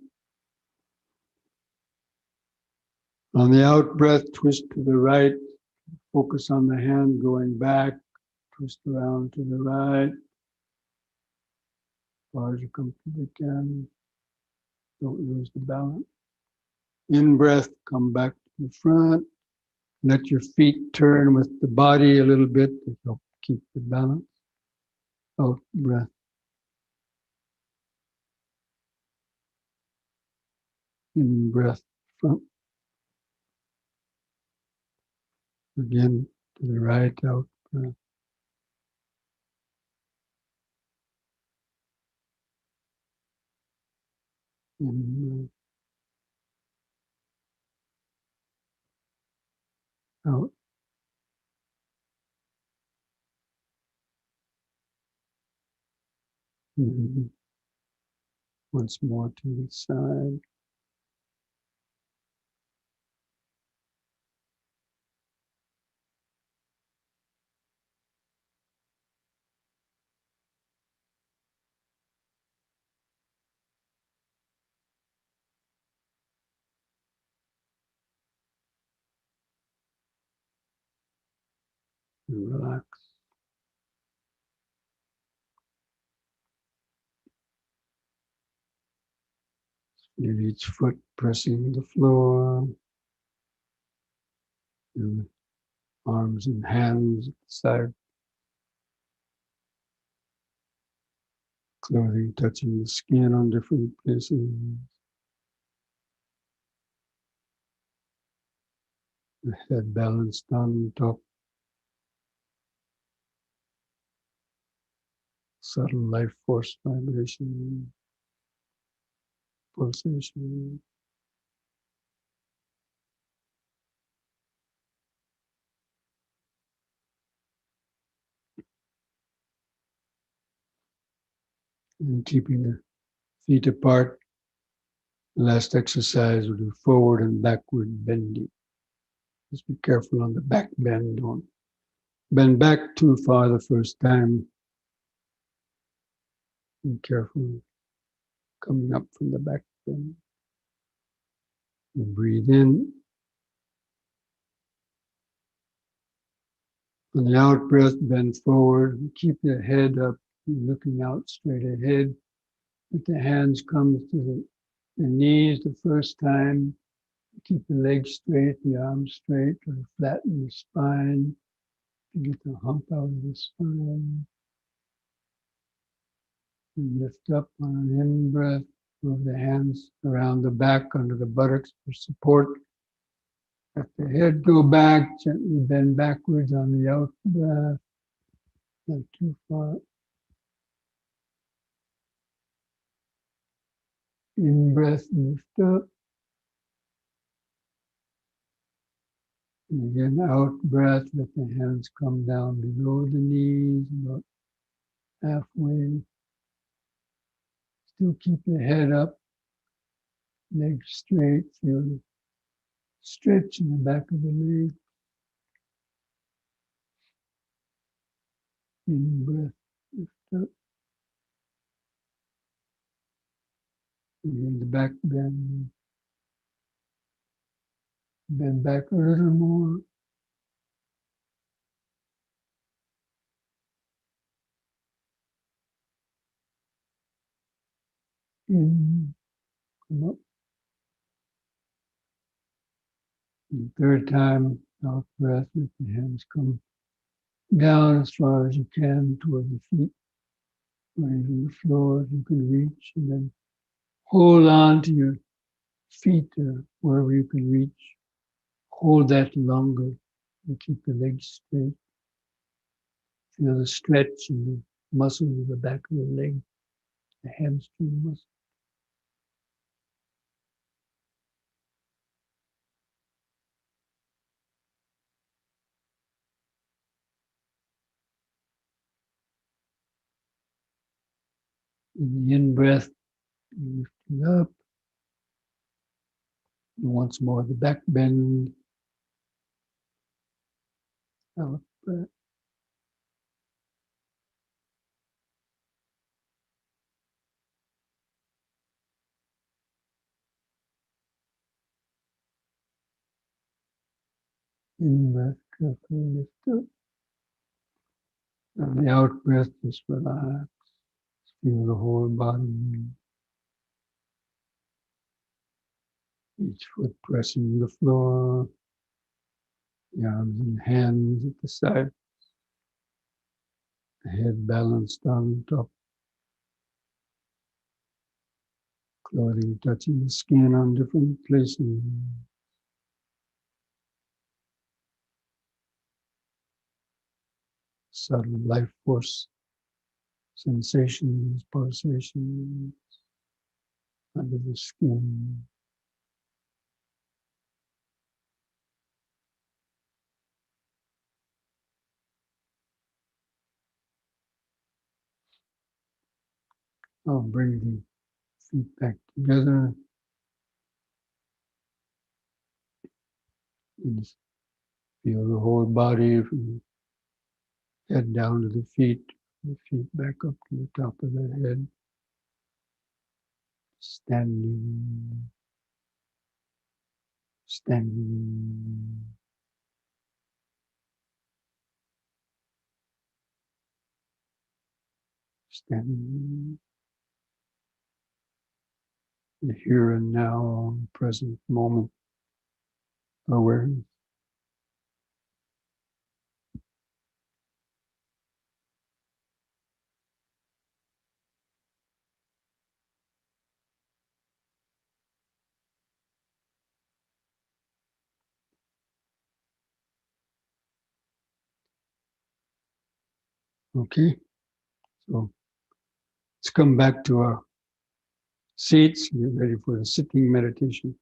On the out breath, twist to the right. Focus on the hand going back. Twist around to the right. As far as you comfortably can. Don't lose the balance. In breath, come back to the front. Let your feet turn with the body a little bit to help keep the balance. Out breath. In breath, front. Again, to the right, out breath. in, out. And once more to the side. And relax. Feel each foot pressing the floor. And arms and hands at the side. Clothing touching the skin on different places. The head balanced on top. Subtle life force vibration, pulsation. And keeping the feet apart. Last exercise, we'll do forward and backward bending. Just be careful on the back bend. Don't bend back too far the first time. Be careful coming up from the back bend. And breathe in. On the out breath, bend forward. Keep the head up, looking out straight ahead. Let the hands come to the knees the first time. Keep the legs straight, the arms straight, or flatten the spine to get the hump out of the spine. And lift up on an in-breath. Move the hands around the back under the buttocks for support. Let the head go back, gently bend backwards on the out breath. Not too far. In-breath, lift up. And again, out breath, let the hands come down below the knees, about halfway. Still keep the head up, legs straight, feel the stretch in the back of the leg. In breath, lift up. Again, the back bend. Bend back a little more. In, come up. And third time, out breath, let the hands come down as far as you can toward the feet, or even the floor if you can reach, and then hold on to your feet wherever you can reach. Hold that longer and keep the legs straight. Feel the stretch in the muscles of the back of the leg, the hamstring muscle. In the in-breath, lifting up. And once more, the back bend. Out breath. In-breath, carefully lift up. And the out breath, just relax. Feel the whole body. Each foot pressing the floor. The arms and hands at the side. The head balanced on top. Clothing touching the skin on different places. Subtle life force sensations, pulsations. under the skin. I'll bring the feet back together. And feel the whole body from the head down to the feet back up to the top of the head. Standing, standing. Standing. The here and now, present moment awareness. Okay, so let's come back to our seats. Get ready for the sitting meditation.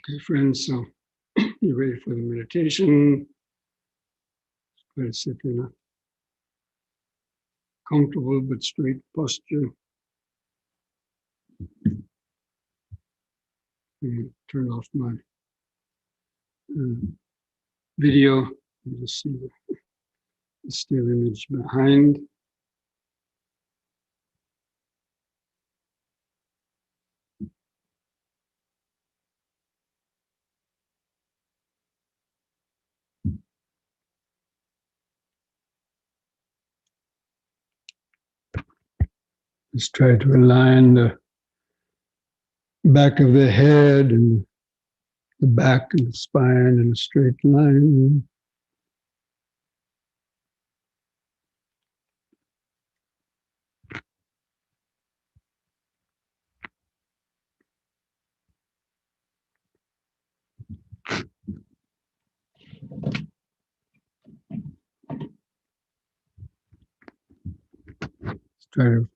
Okay, friends, so you're ready for the meditation. Try to sit in a comfortable but straight posture. Turn off my video. You just see the still image behind. Just try to align the back of the head and the back and the spine in a straight line. Try to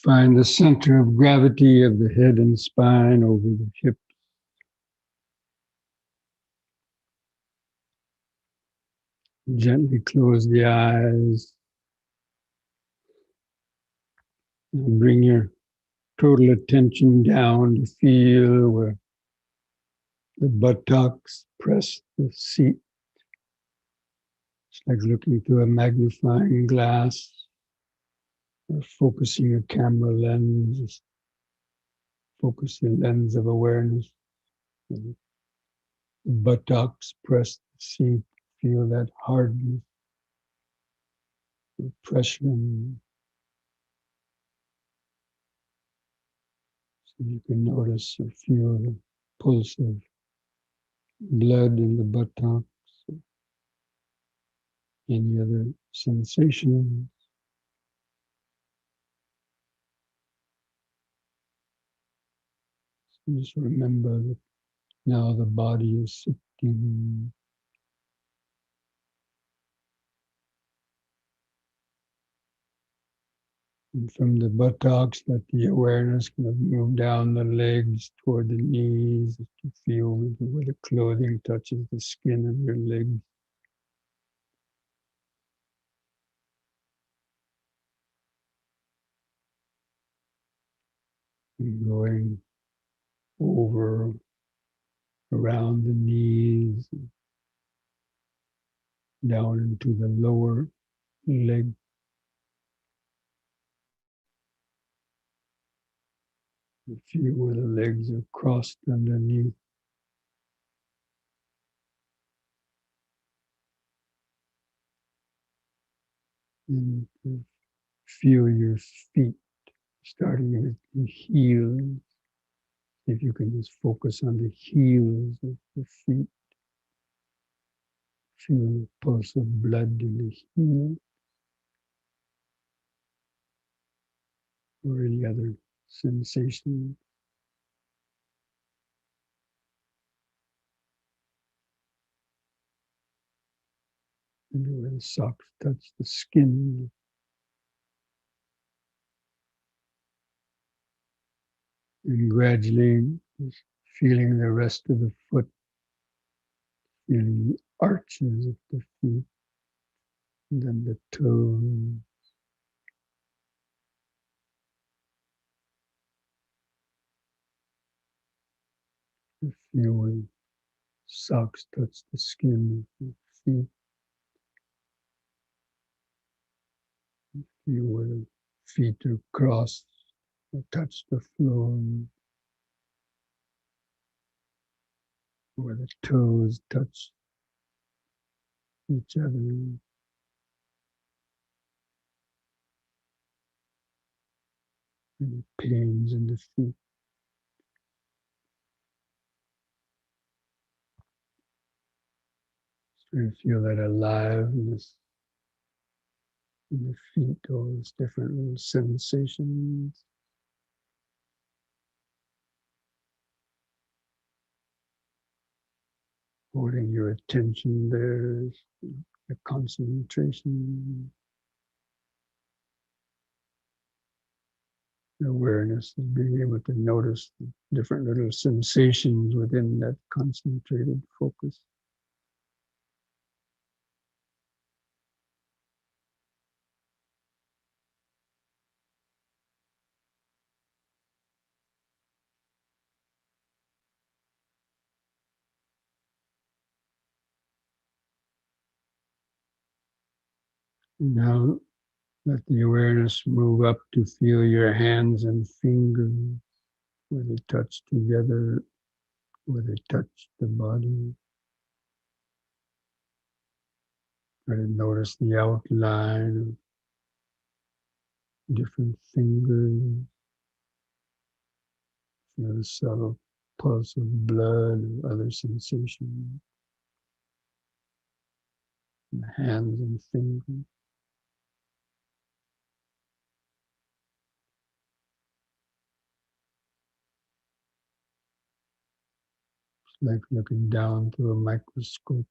find the center of gravity of the head and spine over the hip. Gently close the eyes. And bring your total attention down to feel where the buttocks press the seat. It's like looking through a magnifying glass or focusing a camera lens, focus the lens of awareness. The buttocks press the seat, feel that hardness, the pressure. So you can notice or feel the pulse of blood in the buttocks, any other sensation. So just remember that now the body is sitting. And from the buttocks, let the awareness kind of move down the legs toward the knees to feel where the clothing touches the skin of your legs. And going over, around the knees, down into the lower leg. Feel where the legs are crossed underneath. And feel your feet, starting with the heels. If you can just focus on the heels of the feet. Feel the pulse of blood in the heel, or any other sensation. And where the socks touch the skin. And gradually just feeling the rest of the foot, feeling the arches of the feet, and then the toes. Feel when socks touch the skin of the feet. Feel where the feet are crossed or touch the floor, where the toes touch each other. Any pains in the feet. Trying to feel that aliveness in the feet, all those different little sensations. Holding your attention there, the concentration, the awareness of being able to notice the different little sensations within that concentrated focus. Now let the awareness move up to feel your hands and fingers, where they touch together, where they touch the body. Try to notice the outline of different fingers. Feel the subtle pulse of blood and other sensations in the hands and fingers. It's like looking down through a microscope.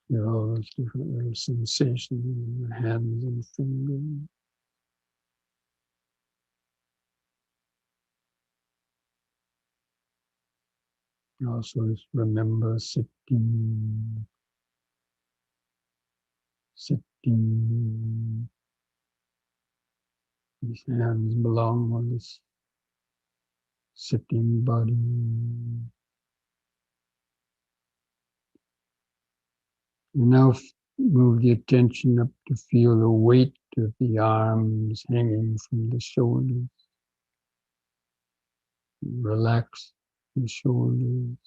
Feel all those different little sensations in the hands and fingers. Also, just remember sitting, sitting. These hands belong on this sitting body. Now move the attention up to feel the weight of the arms hanging from the shoulders. Relax the shoulders.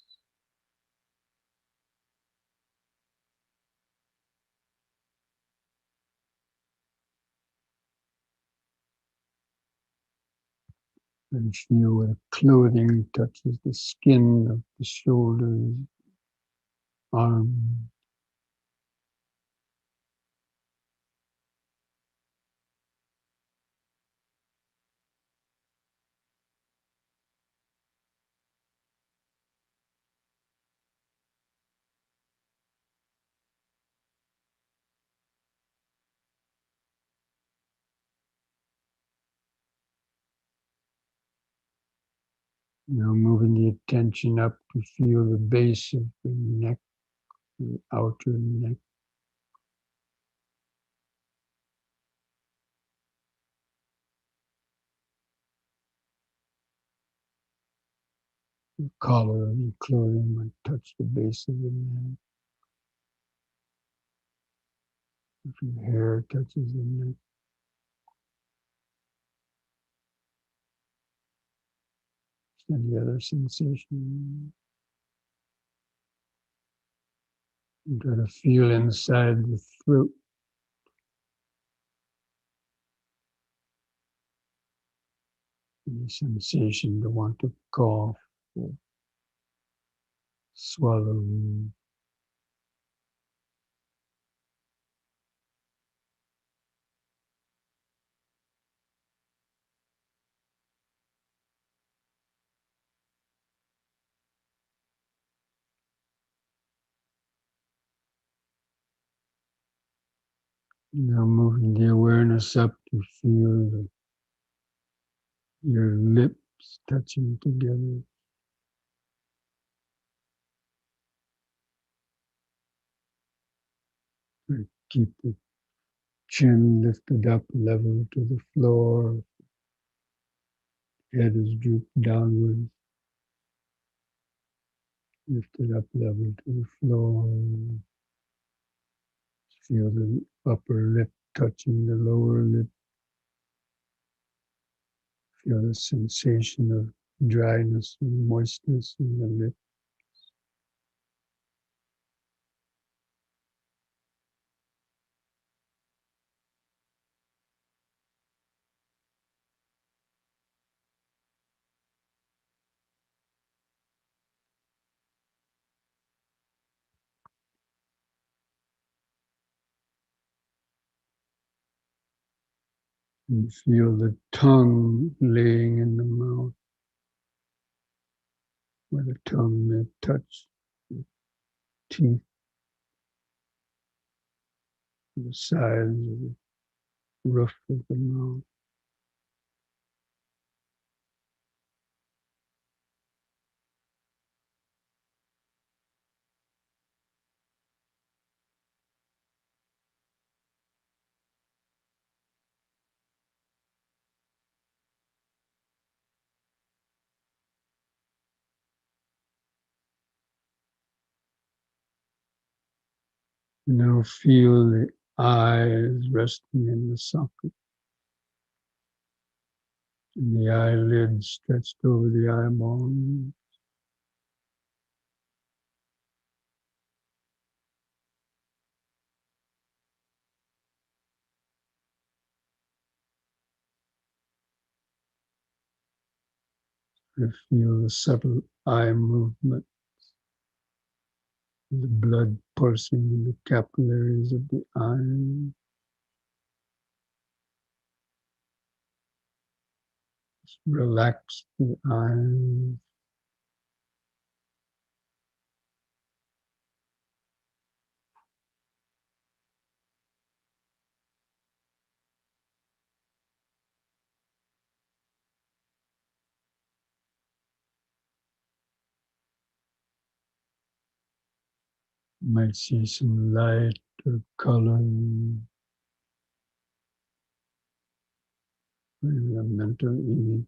And feel where clothing touches the skin of the shoulders, arms. Now moving the attention up to feel the base of the neck, the outer neck. The collar of the clothing might touch the base of the neck. If your hair touches the neck. Any other sensation. And try to feel inside the throat. Any sensation to want to cough or swallow. Now moving the awareness up to feel your lips touching together. And keep the chin lifted up level to the floor. Head is drooped downwards. Lifted up level to the floor. Feel the upper lip touching the lower lip. Feel the sensation of dryness and moistness in the lip. And feel the tongue laying in the mouth, where the tongue may touch the teeth, the sides of the roof of the mouth. Now feel the eyes resting in the socket, and the eyelids stretched over the eyeball. And feel the subtle eye movement, the blood pulsing in the capillaries of the eye. Just relax the eyes. You might see some light or color, maybe a mental image.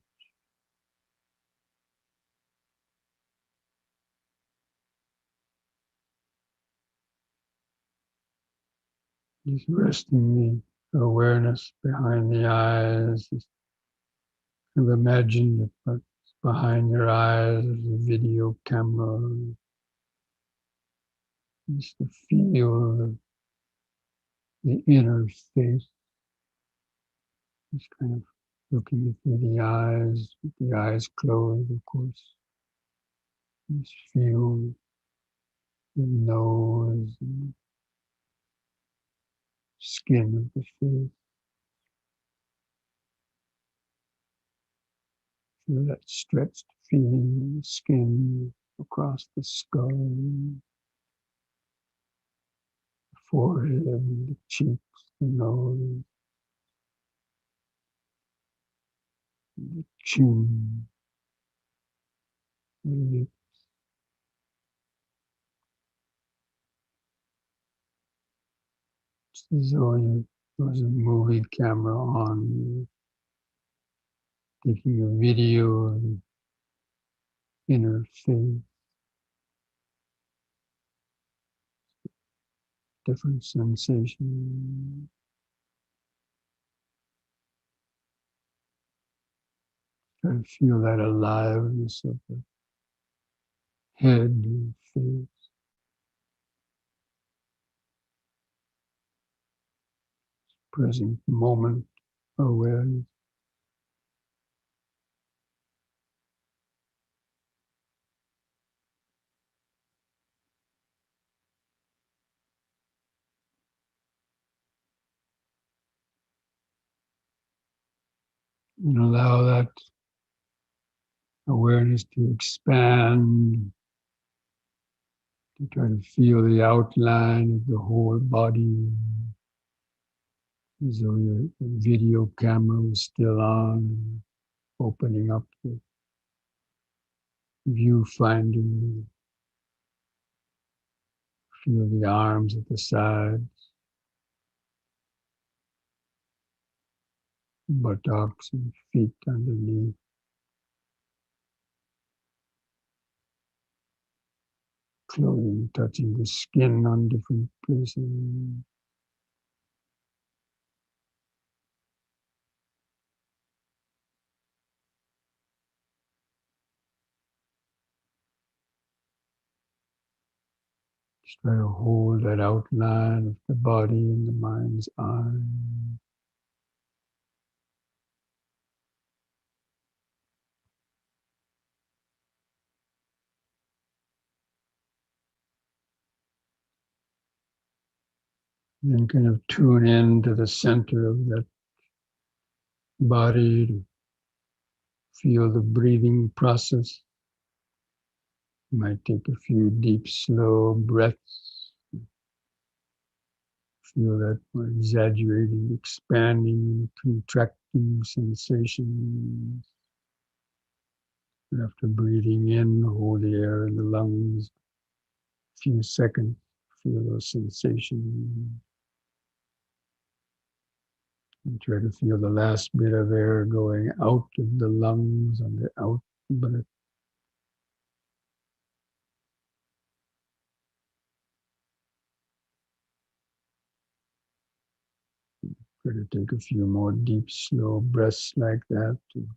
Just resting the awareness behind the eyes. Just kind of imagine that what's behind your eyes is a video camera. Just to feel the inner face. Just kind of looking through the eyes, with the eyes closed, of course. Just feel the nose and skin of the face. Feel that stretched feeling of the skin across the skull, the forehead, the cheeks, the nose, the chin, the lips. It's as though there was a movie camera on, taking a video of the inner face, different sensations. Try to feel that aliveness of the head and face, present moment awareness. And allow that awareness to expand, to try to feel the outline of the whole body, as though your video camera was still on, opening up the viewfinder. Feel the arms at the sides, buttocks and feet underneath. Clothing touching the skin on different places. Just try to hold that outline of the body in the mind's eye. Then kind of tune in to the center of that body to feel the breathing process. You might take a few deep, slow breaths. Feel that exaggerating, expanding, contracting sensations. And after breathing in, hold the air in the lungs a few seconds. Feel those sensations. And try to feel the last bit of air going out of the lungs on the out breath. Try to take a few more deep, slow breaths like that to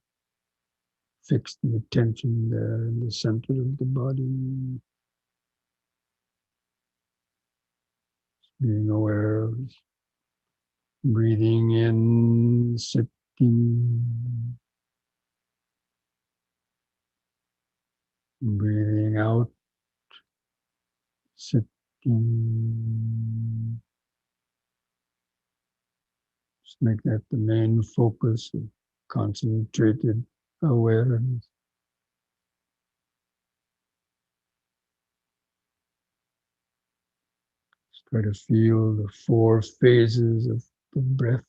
fix the attention there in the center of the body. Being aware of breathing in, sitting, breathing out, sitting. Just make that the main focus of concentrated awareness. Just try to feel the 4 phases of the breath.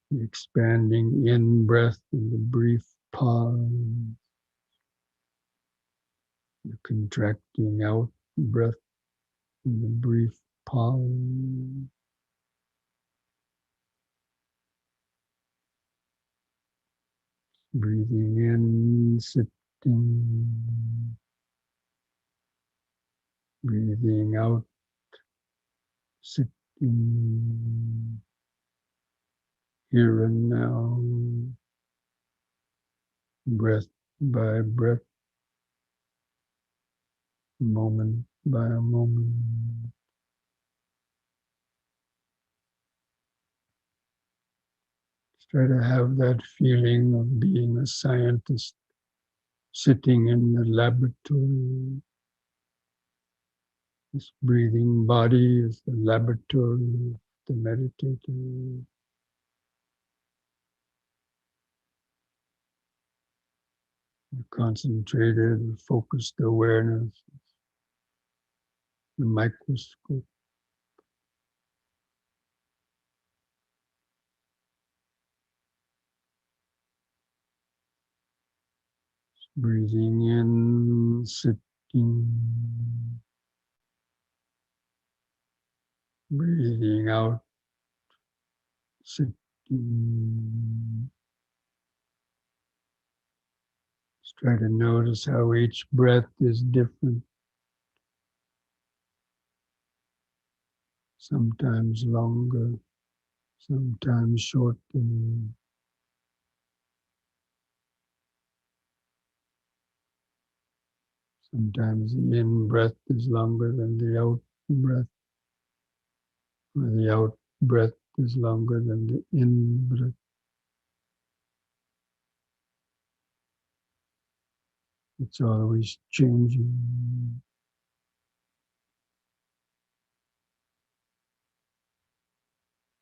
The expanding in breath and the brief pause. The contracting out breath. in the brief pause. Breathing in, sitting. Breathing out, sitting. Here and now, breath by breath, moment by moment. Try to have that feeling of being a scientist sitting in the laboratory. This breathing body is the laboratory of the meditator. Concentrated, focused awareness, the microscope. Breathing in, sitting. Breathing out, sitting. Just try to notice how each breath is different. Sometimes longer, sometimes shorter. Sometimes the in breath is longer than the out breath, or the out breath is longer than the in breath. It's always changing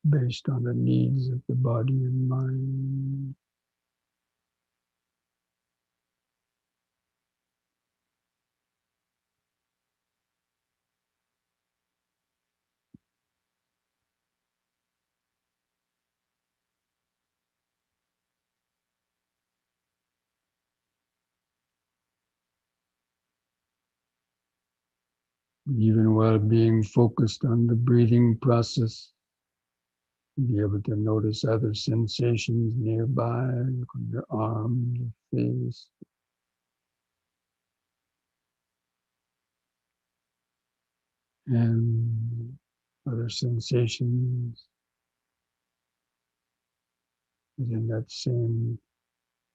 based on the needs of the body and mind. Even while being focused on the breathing process, be able to notice other sensations nearby, on your arm, your face, and other sensations within that same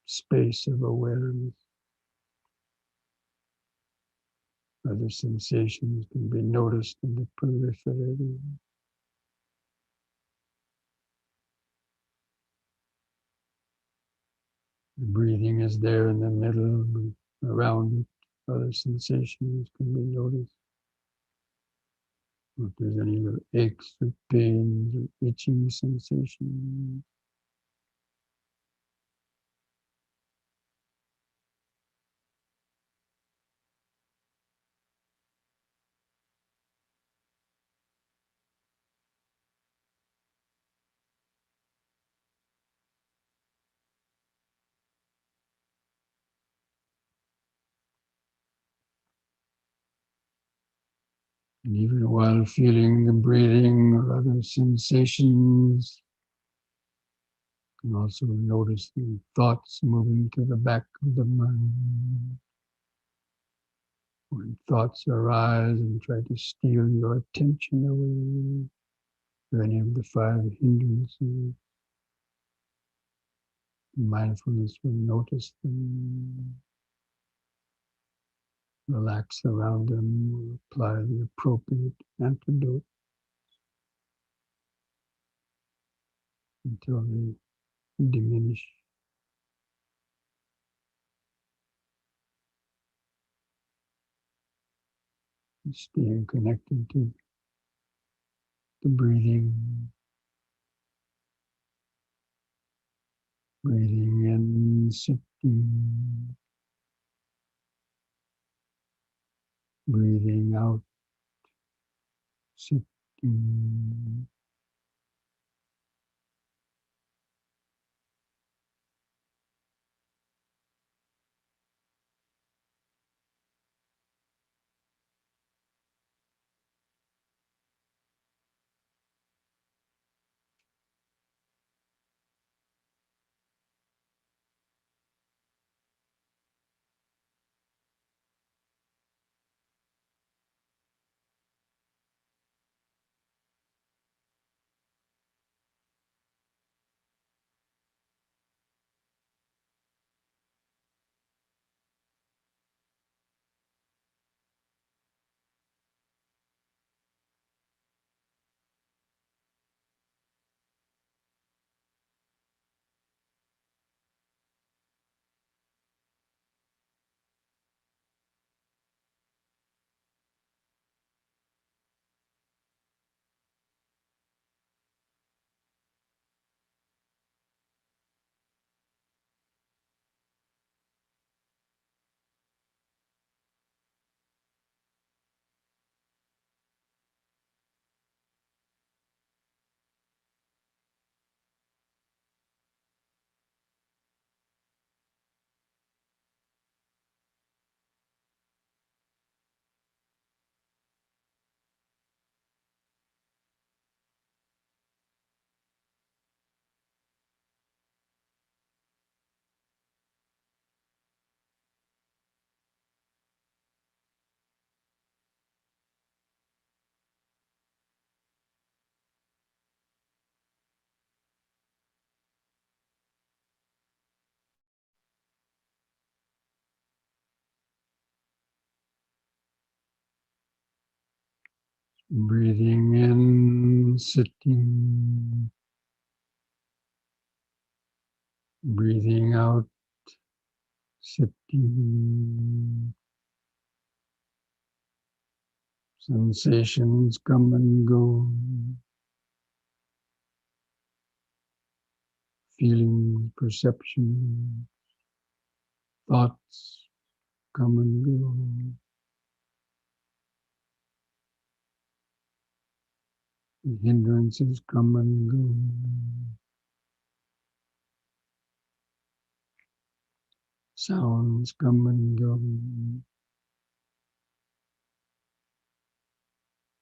space of awareness. Other sensations can be noticed in the periphery. The breathing is there in the middle, around it. Other sensations can be noticed. If there's any little aches or pains or itching sensations. And even while feeling the breathing or other sensations, you can also notice the thoughts moving to the back of the mind. When thoughts arise and try to steal your attention away from any of the five hindrances, mindfulness will notice them, relax around them, or apply the appropriate antidote until they diminish. Staying connected to the breathing, breathing in, sitting, breathing out, sitting. Breathing in, sitting. Breathing out, sitting. Sensations come and go. Feelings, perception, thoughts come and go. Hindrances come and go. Sounds come and go.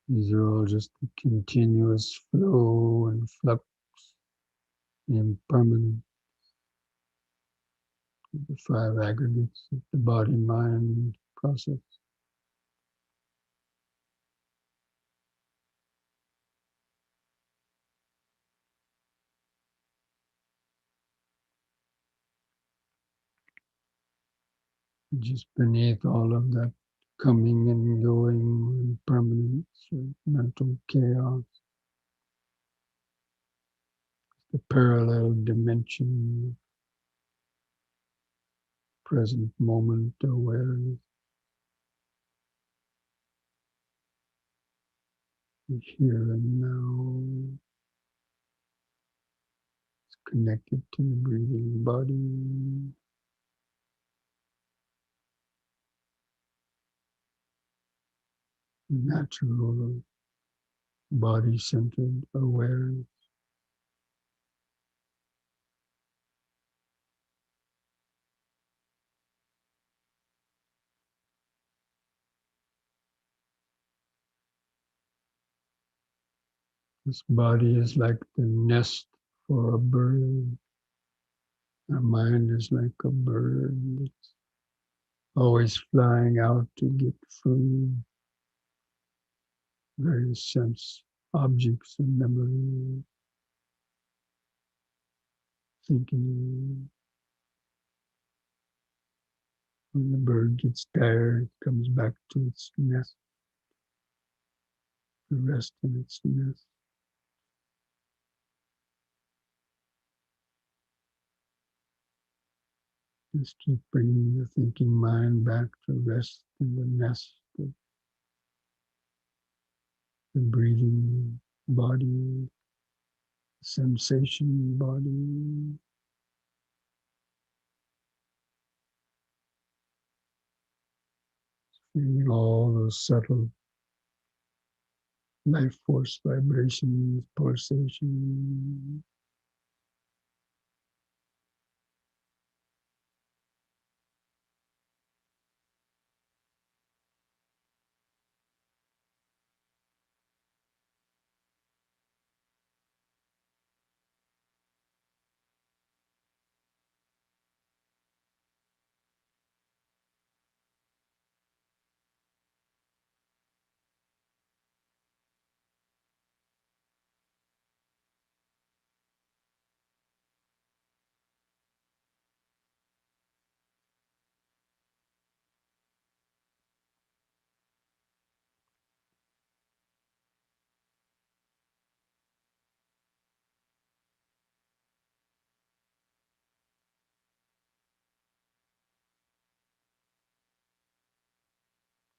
These are all just the continuous flow and flux, the impermanent, the five aggregates of the body-mind process. Just beneath all of that coming and going, impermanence, or mental chaos, the parallel dimension, present moment awareness, the here and now, it's connected to the breathing body, natural body-centered awareness. This body is like the nest for a bird. Our mind is like a bird that's always flying out to get food, various sense objects and memory, thinking. When the bird gets tired, it comes back to its nest, to rest in its nest. Just keep bringing the thinking mind back to rest in the nest of the breathing body, sensation body. Feeling all those subtle life force vibrations, pulsation.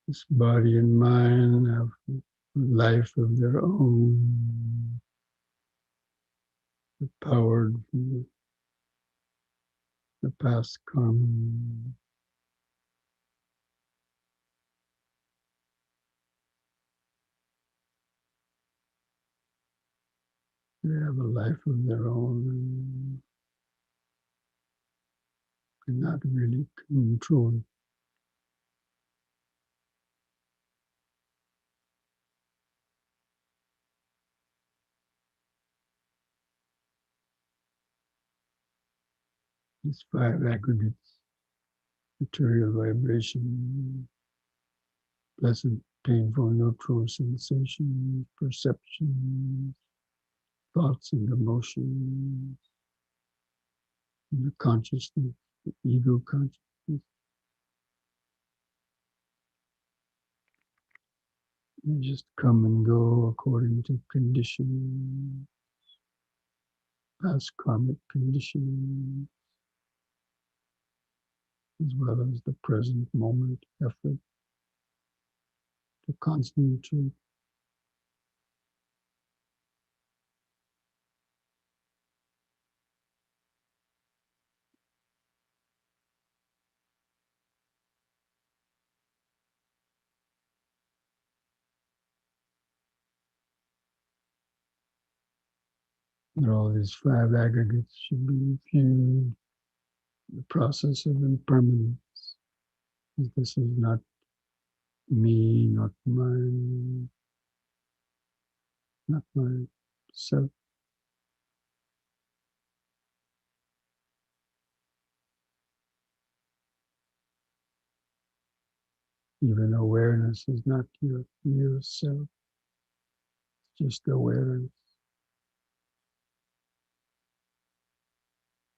This body and mind have a life of their own, powered from the past karma. They have a life of their own and cannot really control. These five aggregates: material vibration, pleasant, painful, neutral sensations, perceptions, thoughts and emotions, and the consciousness, the ego consciousness. They just come and go according to conditioning, past karmic conditioning, as well as the present moment effort to concentrate. And all these five aggregates should be infused in the process of impermanence. This is not me, not mine, not myself. Even awareness is not your real self, it's just awareness.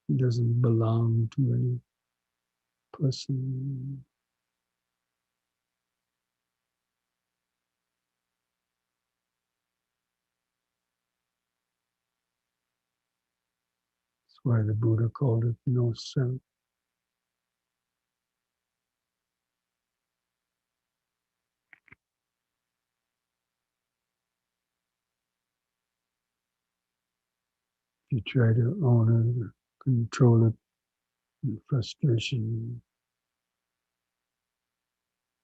It doesn't belong to any person. That's why the Buddha called it no self. If you try to own it or control it, and frustration,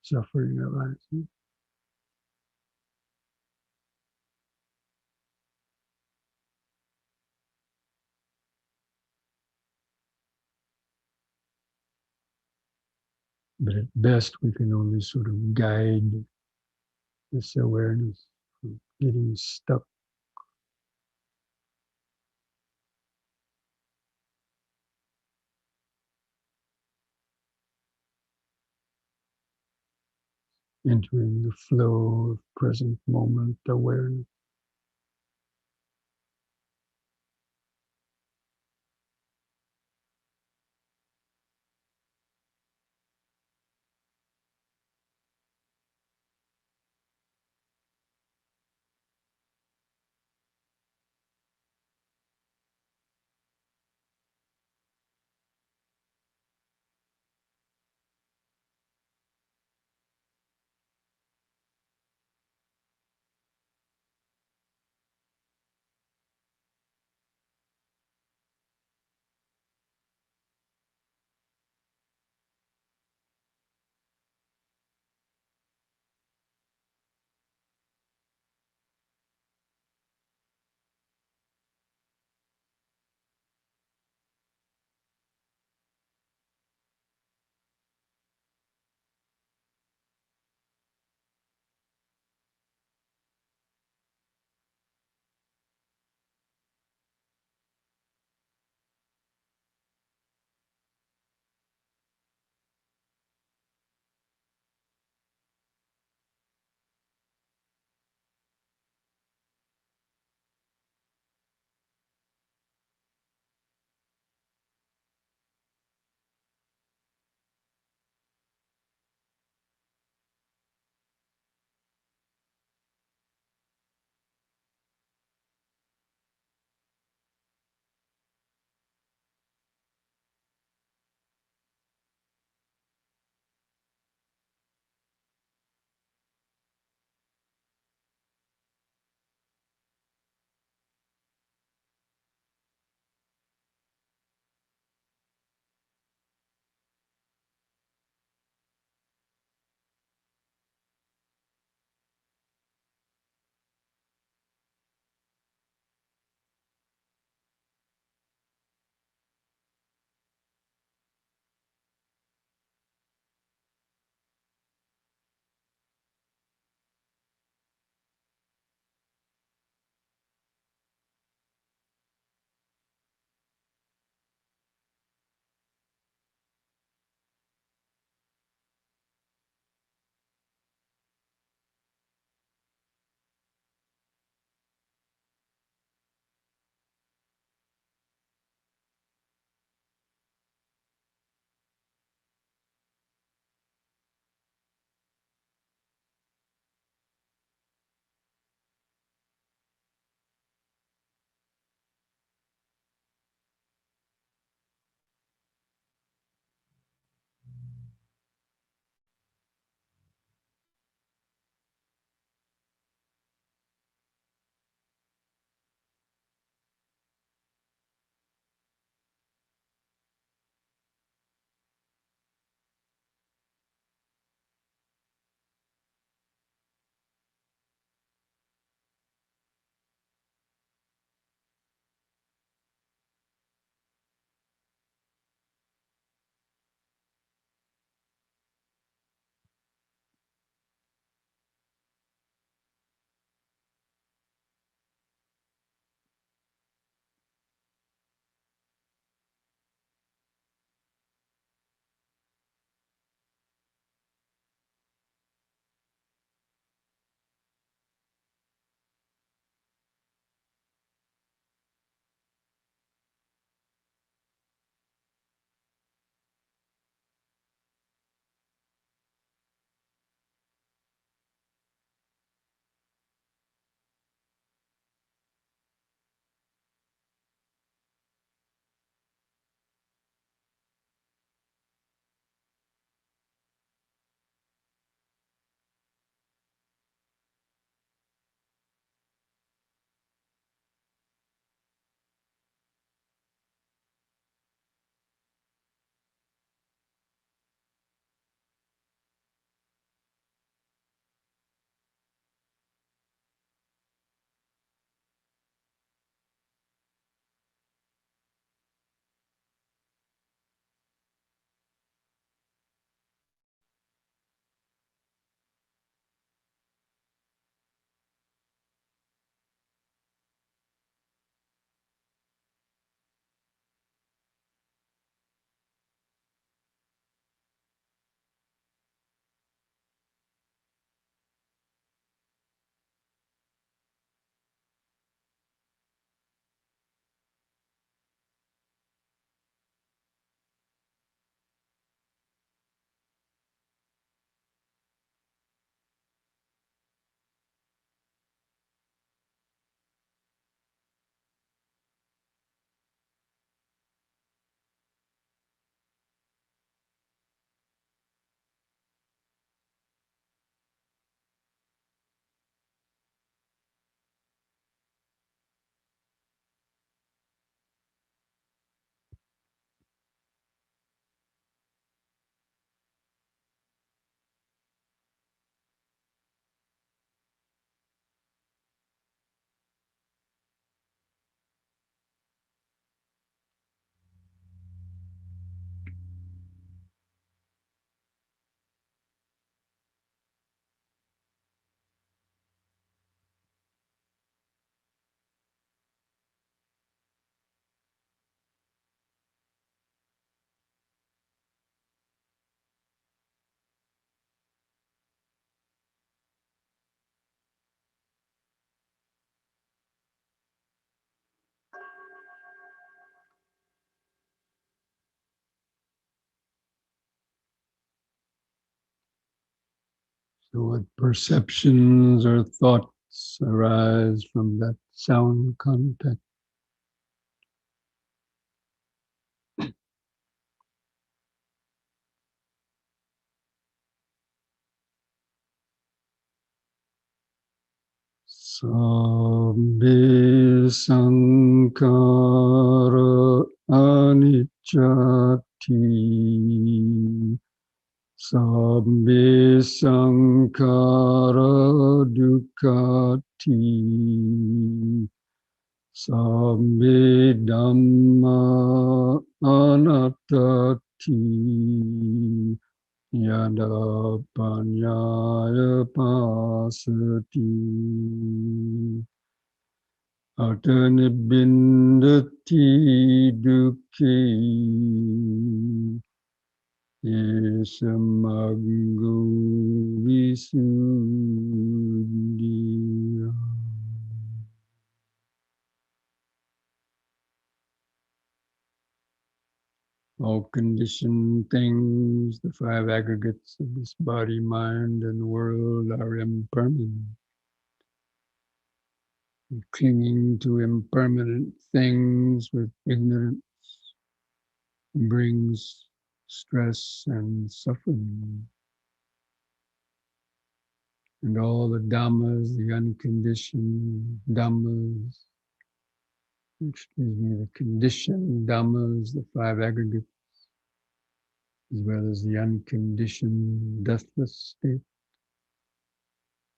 suffering arises. But at best, we can only sort of guide this awareness from getting stuck entering the flow of present moment awareness. So what perceptions or thoughts arise from that sound contact? Sabbe sankhara anicchati. Sabbe sankhara dukkati. Sabbe dhamma anattati. Yada panyaya pasati. Atanibindati dukkhi. Yesamaggo visuddhiya. All conditioned things, the five aggregates of this body, mind, and world are impermanent. And clinging to impermanent things with ignorance brings stress and suffering. And all the dhammas, the unconditioned dhammas, the conditioned dhammas, the five aggregates, as well as the unconditioned deathless state,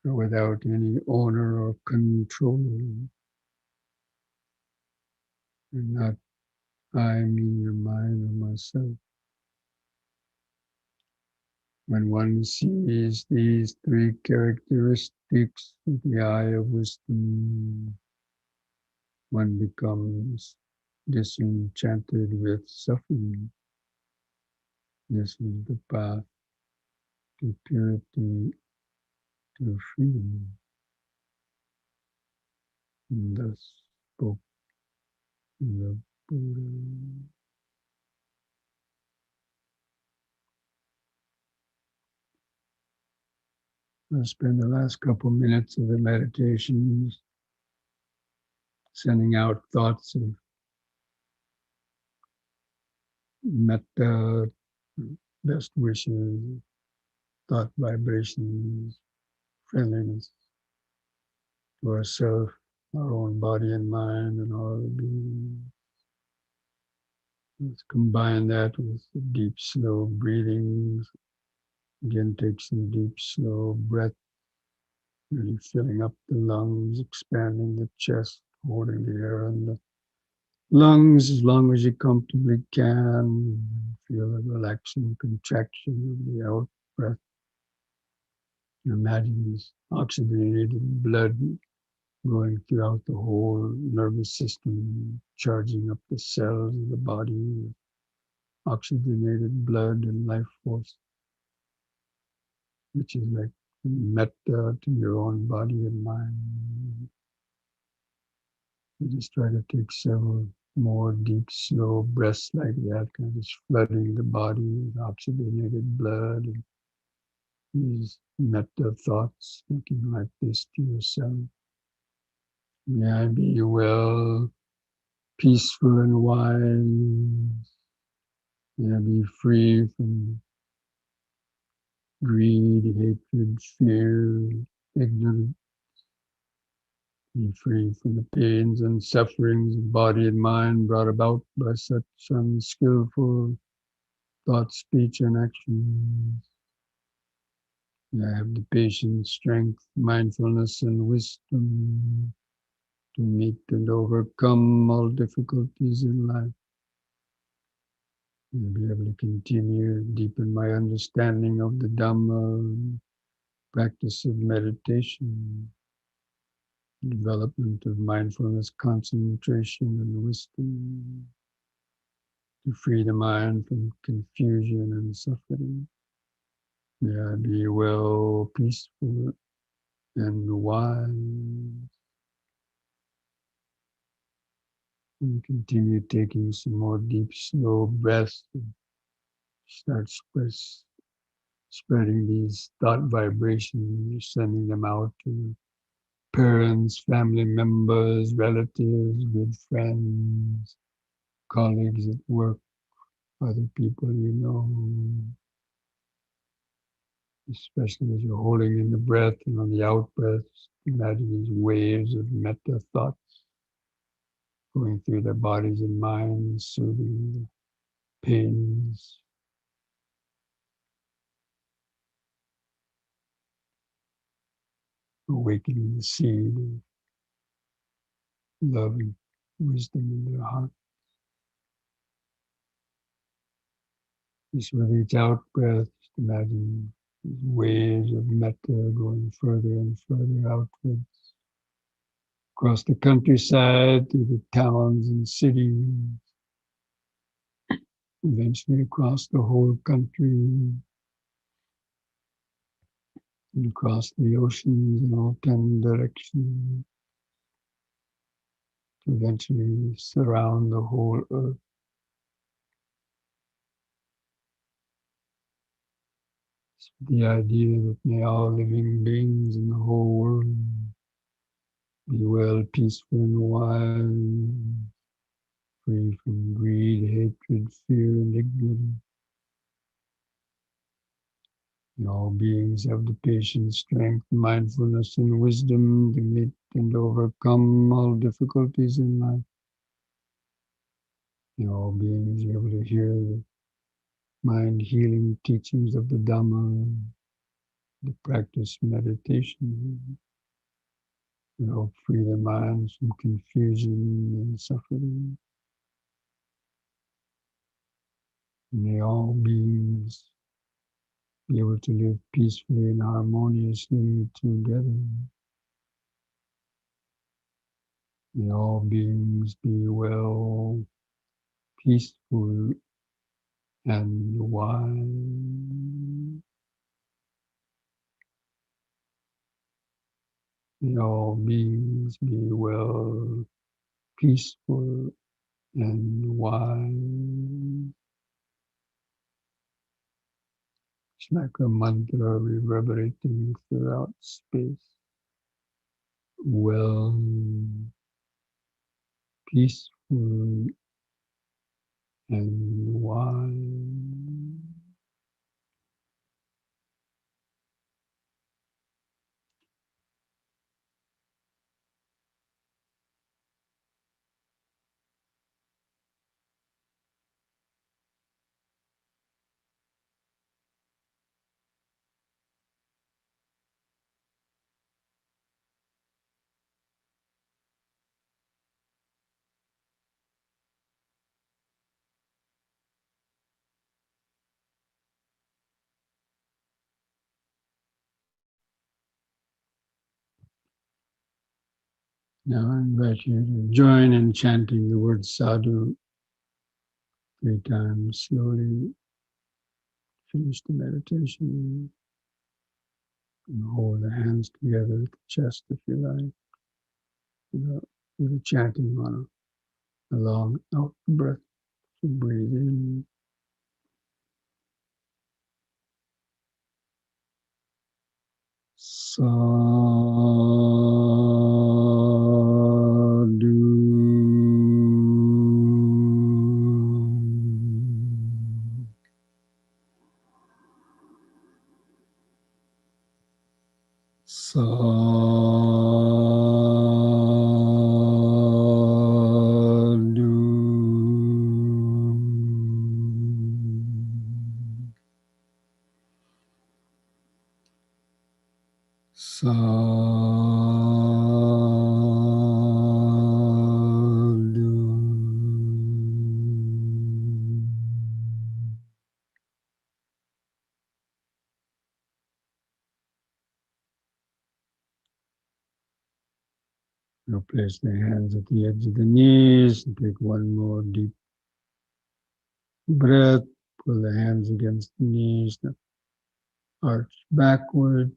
are without any owner or control. And not I, me, or mine, or myself. When one sees these three characteristics with the eye of wisdom, one becomes disenchanted with suffering. This is the path to purity, to freedom. And thus spoke the Buddha. I'll spend the last couple minutes of the meditations sending out thoughts of metta, best wishes, thought vibrations, friendliness to ourself, our own body and mind, and all the beings. Let's combine that with the deep, slow breathings. Again, take some deep, slow breath, really filling up the lungs, expanding the chest, holding the air in the lungs as long as you comfortably can. Feel a relaxing contraction of the out breath. Imagine this oxygenated blood going throughout the whole nervous system, charging up the cells of the body with oxygenated blood and life force, which is like metta to your own body and mind. You just try to take several more deep, slow breaths like that, kind of just flooding the body with oxygenated blood. And these metta thoughts, thinking like this to yourself. May I be well, peaceful and wise. May I be free from greed, hatred, fear, ignorance. Be free from the pains and sufferings of body and mind brought about by such unskillful thought, speech, and actions. May I have the patience, strength, mindfulness, and wisdom to meet and overcome all difficulties in life. I'll be able to continue, deepen my understanding of the Dhamma, practice of meditation, development of mindfulness, concentration, and wisdom, to free the mind from confusion and suffering. May I be well, peaceful, and wise. And continue taking some more deep, slow breaths. Start spreading these thought vibrations, you're sending them out to your parents, family members, relatives, good friends, colleagues at work, other people you know, especially as you're holding in the breath and on the out breath, imagine these waves of metta thoughts going through their bodies and minds, soothing the pains, awakening the seed of love and wisdom in their heart. Just with each out breath, just imagine these waves of metta going further and further outwards, across the countryside, through the towns and cities, eventually across the whole country, and across the oceans in all 10 directions, to eventually surround the whole earth. The idea that may all living beings in the whole world be well, peaceful, and wise, free from greed, hatred, fear, and ignorance. And all beings have the patience, strength, mindfulness, and wisdom to meet and overcome all difficulties in life. And all beings are able to hear the mind-healing teachings of the Dhamma, to practice meditation, to help free their minds from confusion and suffering. May all beings be able to live peacefully and harmoniously together. May all beings be well, peaceful, and wise. May all beings be well, peaceful, and wise. It's like a mantra reverberating throughout space. Well, peaceful, and wise. Now I invite you to join in chanting the word sadhu 3 times slowly. Finish the meditation and hold the hands together at the chest if you like. Do the chanting on a long out breath. So breathe in. Sadhu. Sadhu. Sadhu. Now place the hands at the edge of the knees and take one more deep breath. Pull the hands against the knees, now arch backward.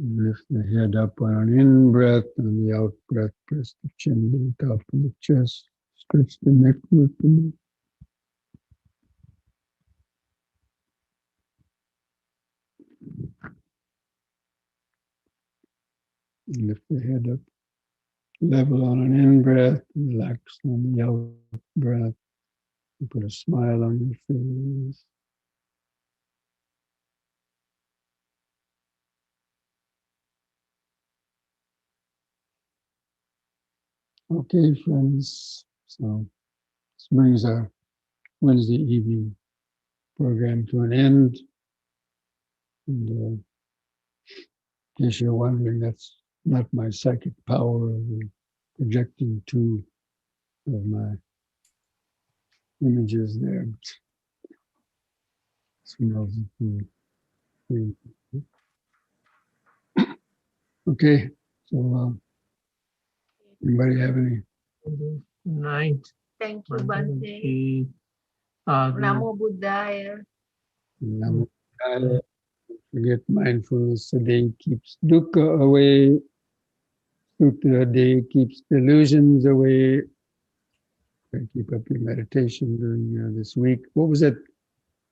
Lift the head up on an in-breath, and the out-breath, press the chin to the top of the chest. Stretch the neck with the neck. Lift the head up. Level on an in-breath, relax on the out-breath. And put a smile on your face. Okay, friends. So this brings our Wednesday evening program to an end. And in case you're wondering, that's not my psychic power of projecting two of my images there. Okay, so anybody have any? Good night. Thank you, Bhante. Namo. Namo Buddhaya. Namo Buddhaya. Forget mindfulness. A day keeps dukkha away. Sutta, a day keeps delusions away. Keep up your meditation during this week. What was that,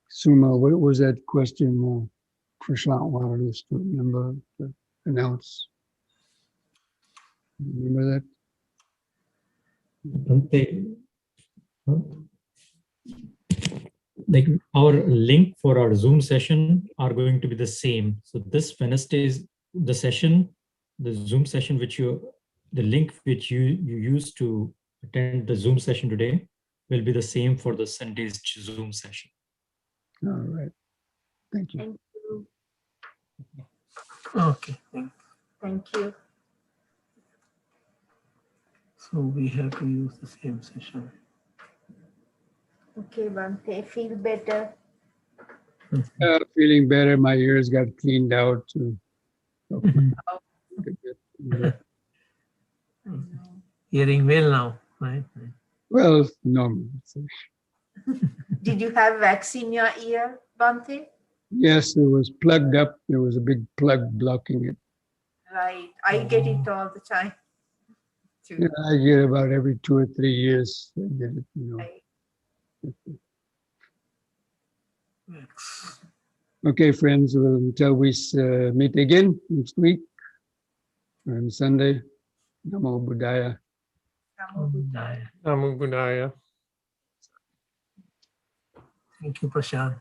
Suma? What was that question Prashant wanted us to remember, to announce? Remember that? Bhante, like our link for our Zoom session are going to be the same. So this Wednesday's the session, the Zoom session the link which you used to attend the Zoom session today will be the same for the Sunday's Zoom session. All right. Thank you. Thank you. Okay. Thank you. So we have to use the same session. Okay, Bhante, feel better. Feeling better. My ears got cleaned out. Hearing well now, right? Well, normal. Did you have wax in your ear, Bhante? Yes, it was plugged up. There was a big plug blocking it. Right. I get it all the time. Too. Yeah, I get about every 2 or 3 years. I get it, Right. Okay, friends, well, until we meet again next week on Sunday. Namo Buddhaya. Namo Buddhaya. Namo Buddhaya. Thank you, Prashant.